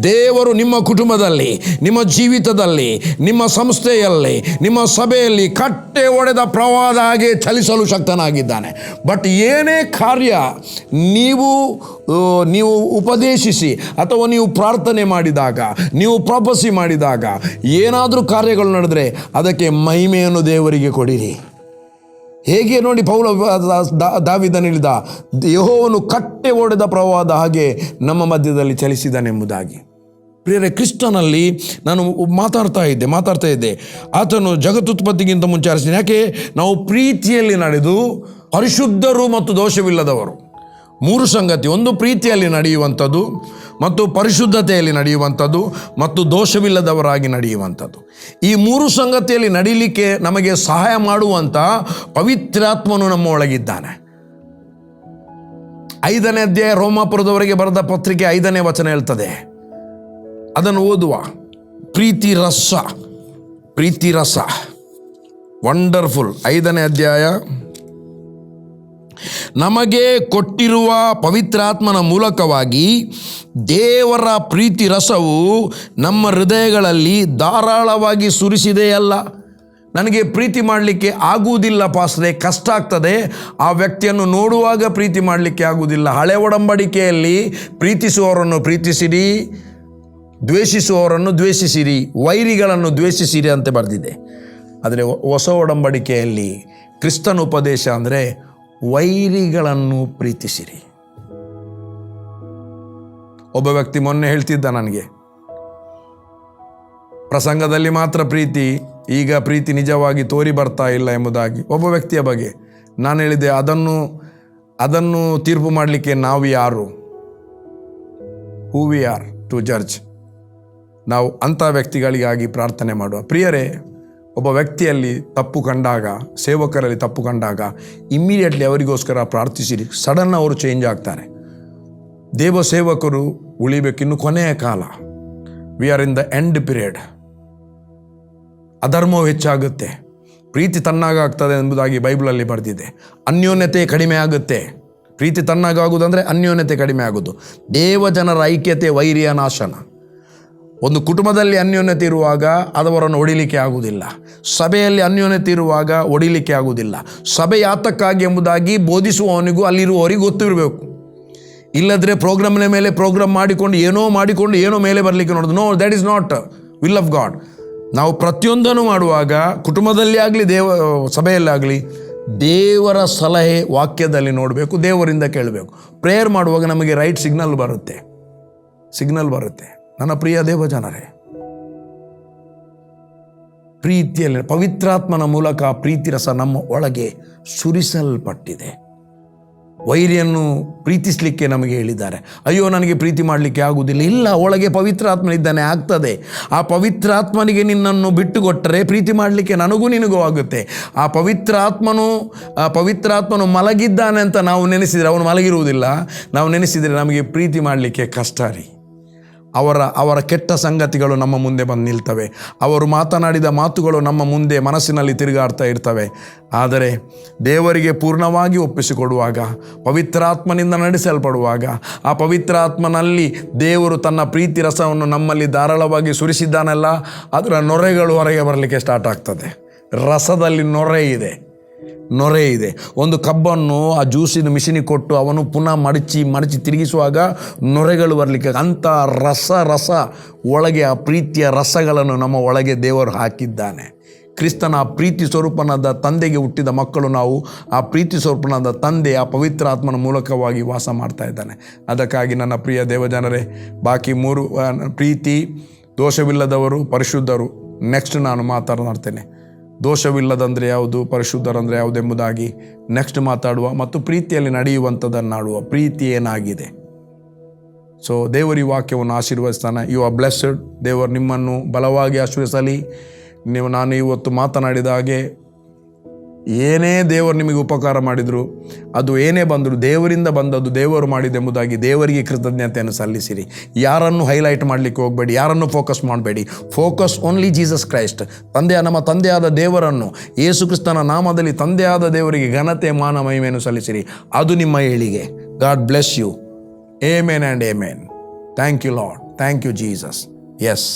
ದೇವರು ನಿಮ್ಮ ಕುಟುಂಬದಲ್ಲಿ, ನಿಮ್ಮ ಜೀವಿತದಲ್ಲಿ, ನಿಮ್ಮ ಸಂಸ್ಥೆಯಲ್ಲಿ, ನಿಮ್ಮ ಸಭೆಯಲ್ಲಿ ಕಟ್ಟೆ ಒಡೆದ ಪ್ರವಾಹದ ಹಾಗೆ ಚಲಿಸಲು ಶಕ್ತನಾಗಿದ್ದಾನೆ. ಬಟ್ ಏನೇ ಕಾರ್ಯ ನೀವು ಉಪದೇಶಿಸಿ ಅಥವಾ ನೀವು ಪ್ರಾರ್ಥನೆ ಮಾಡಿದಾಗ, ನೀವು ಪ್ರಾಫಸಿ ಮಾಡಿದಾಗ, ಏನಾದರೂ ಕಾರ್ಯಗಳು ನಡೆದರೆ ಅದಕ್ಕೆ ಮಹಿಮೆಯನ್ನು ದೇವರಿಗೆ ಕೊಡಿರಿ. ಹೇಗೆ ನೋಡಿ, ದಾವೀದನು ಹೇಳಿದ, ಯೆಹೋವನು ಕಟ್ಟೆ ಒಡೆದ ಪ್ರವಾಹದ ಹಾಗೆ ನಮ್ಮ ಮಧ್ಯದಲ್ಲಿ ಚಲಿಸಿದನೆಂಬುದಾಗಿ. ಪ್ರಿಯರೇ, ಕ್ರಿಸ್ತನಲ್ಲಿ ನಾನು ಮಾತಾಡ್ತಾ ಇದ್ದೆ. ಆತನು ಜಗತ್ತುತ್ಪತ್ತಿಗಿಂತ ಮುಂಚೆ ಅರಸಿದ. ಯಾಕೆ? ನಾವು ಪ್ರೀತಿಯಲ್ಲಿ ನಡೆದು ಪರಿಶುದ್ಧರು ಮತ್ತು ದೋಷವಿಲ್ಲದವರು. 3 ಸಂಗತಿ. ಒಂದು, ಪ್ರೀತಿಯಲ್ಲಿ ನಡೆಯುವಂಥದ್ದು, ಮತ್ತು ಪರಿಶುದ್ಧತೆಯಲ್ಲಿ ನಡೆಯುವಂಥದ್ದು, ಮತ್ತು ದೋಷವಿಲ್ಲದವರಾಗಿ ನಡೆಯುವಂಥದ್ದು. ಈ 3 ಸಂಗತಿಯಲ್ಲಿ ನಡೀಲಿಕ್ಕೆ ನಮಗೆ ಸಹಾಯ ಮಾಡುವಂಥ ಪವಿತ್ರಾತ್ಮನು ನಮ್ಮ ಒಳಗಿದ್ದಾನೆ. 5ನೇ ಅಧ್ಯಾಯ ರೋಮಾಪುರದವರೆಗೆ ಬರೆದ ಪತ್ರಿಕೆ 5ನೇ ವಚನ ಹೇಳ್ತದೆ. ಅದನ್ನು ಓದುವ. ಪ್ರೀತಿ ರಸ ವಂಡರ್ಫುಲ್. 5ನೇ ಅಧ್ಯಾಯ. ನಮಗೆ ಕೊಟ್ಟಿರುವ ಪವಿತ್ರಾತ್ಮನ ಮೂಲಕವಾಗಿ ದೇವರ ಪ್ರೀತಿ ರಸವು ನಮ್ಮ ಹೃದಯಗಳಲ್ಲಿ ಧಾರಾಳವಾಗಿ ಸುರಿಸಿದೆಯಲ್ಲ. ನನಗೆ ಪ್ರೀತಿ ಮಾಡಲಿಕ್ಕೆ ಆಗುವುದಿಲ್ಲ ಪಾಸ್ಟ್ರೆ, ಕಷ್ಟ ಆಗ್ತದೆ. ಆ ವ್ಯಕ್ತಿಯನ್ನು ನೋಡುವಾಗ ಪ್ರೀತಿ ಮಾಡಲಿಕ್ಕೆ ಆಗುವುದಿಲ್ಲ. ಹಳೆ ಒಡಂಬಡಿಕೆಯಲ್ಲಿ ಪ್ರೀತಿಸುವವರನ್ನು ಪ್ರೀತಿಸಿರಿ, ದ್ವೇಷಿಸುವವರನ್ನು ದ್ವೇಷಿಸಿರಿ, ವೈರಿಗಳನ್ನು ದ್ವೇಷಿಸಿರಿ ಅಂತ ಬರೆದಿದೆ. ಆದರೆ ಹೊಸ ಒಡಂಬಡಿಕೆಯಲ್ಲಿ ಕ್ರಿಸ್ತನ ಉಪದೇಶ ಅಂದರೆ ವೈರಿಗಳನ್ನು ಪ್ರೀತಿಸಿರಿ. ಒಬ್ಬ ವ್ಯಕ್ತಿ ಮೊನ್ನೆ ಹೇಳ್ತಿದ್ದ ನನಗೆ, ಪ್ರಸಂಗದಲ್ಲಿ ಮಾತ್ರ ಪ್ರೀತಿ, ಈಗ ಪ್ರೀತಿ ನಿಜವಾಗಿ ತೋರಿ ಬರ್ತಾ ಇಲ್ಲ ಎಂಬುದಾಗಿ ಒಬ್ಬ ವ್ಯಕ್ತಿಯ ಬಗ್ಗೆ. ನಾನು ಹೇಳಿದೆ, ಅದನ್ನು ತೀರ್ಪು ಮಾಡಲಿಕ್ಕೆ ನಾವು ಯಾರು? Who we are to judge? ನಾವು ಅಂಥ ವ್ಯಕ್ತಿಗಳಿಗಾಗಿ ಪ್ರಾರ್ಥನೆ ಮಾಡುವ. ಪ್ರಿಯರೇ, ಒಬ್ಬ ವ್ಯಕ್ತಿಯಲ್ಲಿ ತಪ್ಪು ಕಂಡಾಗ, ಸೇವಕರಲ್ಲಿ ತಪ್ಪು ಕಂಡಾಗ ಇಮ್ಮಿಡಿಯೇಟ್ಲಿ ಅವರಿಗೋಸ್ಕರ ಪ್ರಾರ್ಥಿಸಿರಿ. ಸಡನ್ ಅವರು ಚೇಂಜ್ ಆಗ್ತಾರೆ. ದೇವ ಸೇವಕರು ಉಳಿಬೇಕಿನ್ನು ಕೊನೆಯ ಕಾಲ. We are in the end period. ಅಧರ್ಮವು ಹೆಚ್ಚಾಗುತ್ತೆ, ಪ್ರೀತಿ ತಣ್ಣಗಾಗ್ತದೆ ಎಂಬುದಾಗಿ ಬೈಬಲಲ್ಲಿ ಬರೆದಿದೆ. ಅನ್ಯೋನ್ಯತೆ ಕಡಿಮೆ ಆಗುತ್ತೆ. ಪ್ರೀತಿ ತಣ್ಣಗಾಗುವುದಂದರೆ ಅನ್ಯೋನ್ಯತೆ ಕಡಿಮೆ ಆಗೋದು. ದೇವಜನರ ಐಕ್ಯತೆ ವೈರಿಯ ನಾಶನ. ಒಂದು ಕುಟುಂಬದಲ್ಲಿ ಅನ್ಯೋನ್ಯತೆ ಇರುವಾಗ ಅದವರನ್ನು ಹೊಡಿಲಿಕ್ಕೆ ಆಗುವುದಿಲ್ಲ. ಸಭೆಯಲ್ಲಿ ಅನ್ಯೋನ್ಯತೆ ಇರುವಾಗ ಹೊಡಿಲಿಕ್ಕೆ ಆಗುವುದಿಲ್ಲ. ಸಭೆ ಯಾತಕ್ಕಾಗಿ ಎಂಬುದಾಗಿ ಬೋಧಿಸುವವನಿಗೂ ಅಲ್ಲಿರುವವರಿಗೆ ಗೊತ್ತಿರಬೇಕು. ಇಲ್ಲದ್ರೆ ಪ್ರೋಗ್ರಾಮ್ನ ಮೇಲೆ ಪ್ರೋಗ್ರಾಮ್ ಮಾಡಿಕೊಂಡು ಏನೋ ಮೇಲೆ ಬರಲಿಕ್ಕೆ ನೋಡೋದು. No, that is not will of God. ನಾವು ಪ್ರತಿಯೊಂದನ್ನು ಮಾಡುವಾಗ, ಕುಟುಂಬದಲ್ಲಿ ಆಗಲಿ ಸಭೆಯಲ್ಲಾಗಲಿ, ದೇವರ ಸಲಹೆ ವಾಕ್ಯದಲ್ಲಿ ನೋಡಬೇಕು, ದೇವರಿಂದ ಕೇಳಬೇಕು. ಪ್ರೇಯರ್ ಮಾಡುವಾಗ ನಮಗೆ ರೈಟ್ ಸಿಗ್ನಲ್ ಬರುತ್ತೆ. ನನ್ನ ಪ್ರಿಯ ದೇವಜನರೇ, ಪ್ರೀತಿಯಲ್ಲಿ ಪವಿತ್ರಾತ್ಮನ ಮೂಲಕ ಪ್ರೀತಿ ರಸ ನಮ್ಮ ಒಳಗೆ ಸುರಿಸಲ್ಪಟ್ಟಿದೆ. ವೈರಿಯನ್ನು ಪ್ರೀತಿಸಲಿಕ್ಕೆ ನಮಗೆ ಹೇಳಿದ್ದಾರೆ. ಅಯ್ಯೋ ನನಗೆ ಪ್ರೀತಿ ಮಾಡಲಿಕ್ಕೆ ಆಗುವುದಿಲ್ಲ. ಇಲ್ಲ, ಒಳಗೆ ಪವಿತ್ರಾತ್ಮನಿದ್ದಾನೆ, ಆಗ್ತದೆ. ಆ ಪವಿತ್ರಾತ್ಮನಿಗೆ ನಿನ್ನನ್ನು ಬಿಟ್ಟುಕೊಟ್ಟರೆ ಪ್ರೀತಿ ಮಾಡಲಿಕ್ಕೆ ನನಗೂ ನಿನಗೂ ಆಗುತ್ತೆ. ಆ ಪವಿತ್ರಾತ್ಮನು ಮಲಗಿದ್ದಾನೆ ಅಂತ ನಾವು ನೆನೆಸಿದರೆ ಅವನು ಮಲಗಿರುವುದಿಲ್ಲ. ನಾವು ನೆನೆಸಿದರೆ ನಮಗೆ ಪ್ರೀತಿ ಮಾಡಲಿಕ್ಕೆ ಕಷ್ಟ ರೀ. ಅವರ ಕೆಟ್ಟ ಸಂಗತಿಗಳು ನಮ್ಮ ಮುಂದೆ ಬಂದು ನಿಲ್ತವೆ. ಅವರು ಮಾತನಾಡಿದ ಮಾತುಗಳು ನಮ್ಮ ಮುಂದೆ ಮನಸ್ಸಿನಲ್ಲಿ ತಿರುಗಾಡ್ತಾ ಇರ್ತವೆ. ಆದರೆ ದೇವರಿಗೆ ಪೂರ್ಣವಾಗಿ ಒಪ್ಪಿಸಿಕೊಡುವಾಗ, ಪವಿತ್ರಾತ್ಮನಿಂದ ನಡೆಸಲ್ಪಡುವಾಗ, ಆ ಪವಿತ್ರಾತ್ಮನಲ್ಲಿ ದೇವರು ತನ್ನ ಪ್ರೀತಿ ರಸವನ್ನು ನಮ್ಮಲ್ಲಿ ಧಾರಾಳವಾಗಿ ಸುರಿಸಿದ್ದಾನಲ್ಲ, ಅದರ ನೊರೆಗಳು ಹೊರಗೆ ಬರಲಿಕ್ಕೆ ಸ್ಟಾರ್ಟ್ ಆಗ್ತದೆ. ರಸದಲ್ಲಿ ನೊರೆ ಇದೆ. ಒಂದು ಕಬ್ಬನ್ನು ಆ ಜ್ಯೂಸಿನ ಮಿಷಿನಿಗೆ ಕೊಟ್ಟು ಅವನು ಪುನಃ ಮಡಚಿ ತಿರುಗಿಸುವಾಗ ನೊರೆಗಳು ಬರಲಿಕ್ಕೆ, ಅಂಥ ರಸ ಒಳಗೆ ಆ ಪ್ರೀತಿಯ ರಸಗಳನ್ನು ನಮ್ಮ ಒಳಗೆ ದೇವರು ಹಾಕಿದ್ದಾನೆ. ಕ್ರಿಸ್ತನ ಆ ಪ್ರೀತಿ ಸ್ವರೂಪನಾದ ತಂದೆಗೆ ಹುಟ್ಟಿದ ಮಕ್ಕಳು ನಾವು. ಆ ಪ್ರೀತಿ ಸ್ವರೂಪನಾದ ತಂದೆ ಆ ಪವಿತ್ರಾತ್ಮನ ಮೂಲಕವಾಗಿ ವಾಸ ಮಾಡ್ತಾ ಇದ್ದಾನೆ. ಅದಕ್ಕಾಗಿ ನನ್ನ ಪ್ರಿಯ ದೇವಜನರೇ, ಬಾಕಿ 3 ಪ್ರೀತಿ, ದೋಷವಿಲ್ಲದವರು, ಪರಿಶುದ್ಧರು, ನೆಕ್ಸ್ಟ್ ನಾನು ಮಾತನಾಡ್ತೇನೆ. ದೋಷವಿಲ್ಲದಂದರೆ ಯಾವುದು, ಪರಿಶುದ್ಧರಂದರೆ ಯಾವುದು ಎಂಬುದಾಗಿ ನೆಕ್ಸ್ಟ್ ಮಾತಾಡುವ. ಮತ್ತು ಪ್ರೀತಿಯಲ್ಲಿ ನಡೆಯುವಂಥದ್ದನ್ನಾಡುವ. ಪ್ರೀತಿ ಏನಾಗಿದೆ. ಸೊ ದೇವರ ವಾಕ್ಯವನ್ನು ಆಶೀರ್ವದಿಸ್ತಾನೆ. You are blessed. ದೇವರು ನಿಮ್ಮನ್ನು ಬಲವಾಗಿ ಆಶೀರ್ವದಿಸಲಿ. ನಾನು ಇವತ್ತು ಮಾತನಾಡಿದ ಹಾಗೆ ಏನೇ ದೇವರು ನಿಮಗೆ ಉಪಕಾರ ಮಾಡಿದರು, ಅದು ಏನೇ ಬಂದರೂ ದೇವರಿಂದ ಬಂದದ್ದು, ದೇವರು ಮಾಡಿದೆಂಬುದಾಗಿ ದೇವರಿಗೆ ಕೃತಜ್ಞತೆಯನ್ನು ಸಲ್ಲಿಸಿರಿ. ಯಾರನ್ನು ಹೈಲೈಟ್ ಮಾಡಲಿಕ್ಕೆ ಹೋಗಬೇಡಿ, ಯಾರನ್ನು ಫೋಕಸ್ ಮಾಡಬೇಡಿ. Focus only Jesus Christ. ನಮ್ಮ ತಂದೆಯಾದ ದೇವರನ್ನು, ಯೇಸು ಕ್ರಿಸ್ತನ ನಾಮದಲ್ಲಿ ತಂದೆಯಾದ ದೇವರಿಗೆ ಘನತೆ, ಮಾನ, ಮಹಿಮೆಯನ್ನು ಸಲ್ಲಿಸಿರಿ. ಅದು ನಿಮ್ಮ ಏಳಿಗೆ. God bless you. Amen and amen. Thank you lord. Thank you Jesus. S.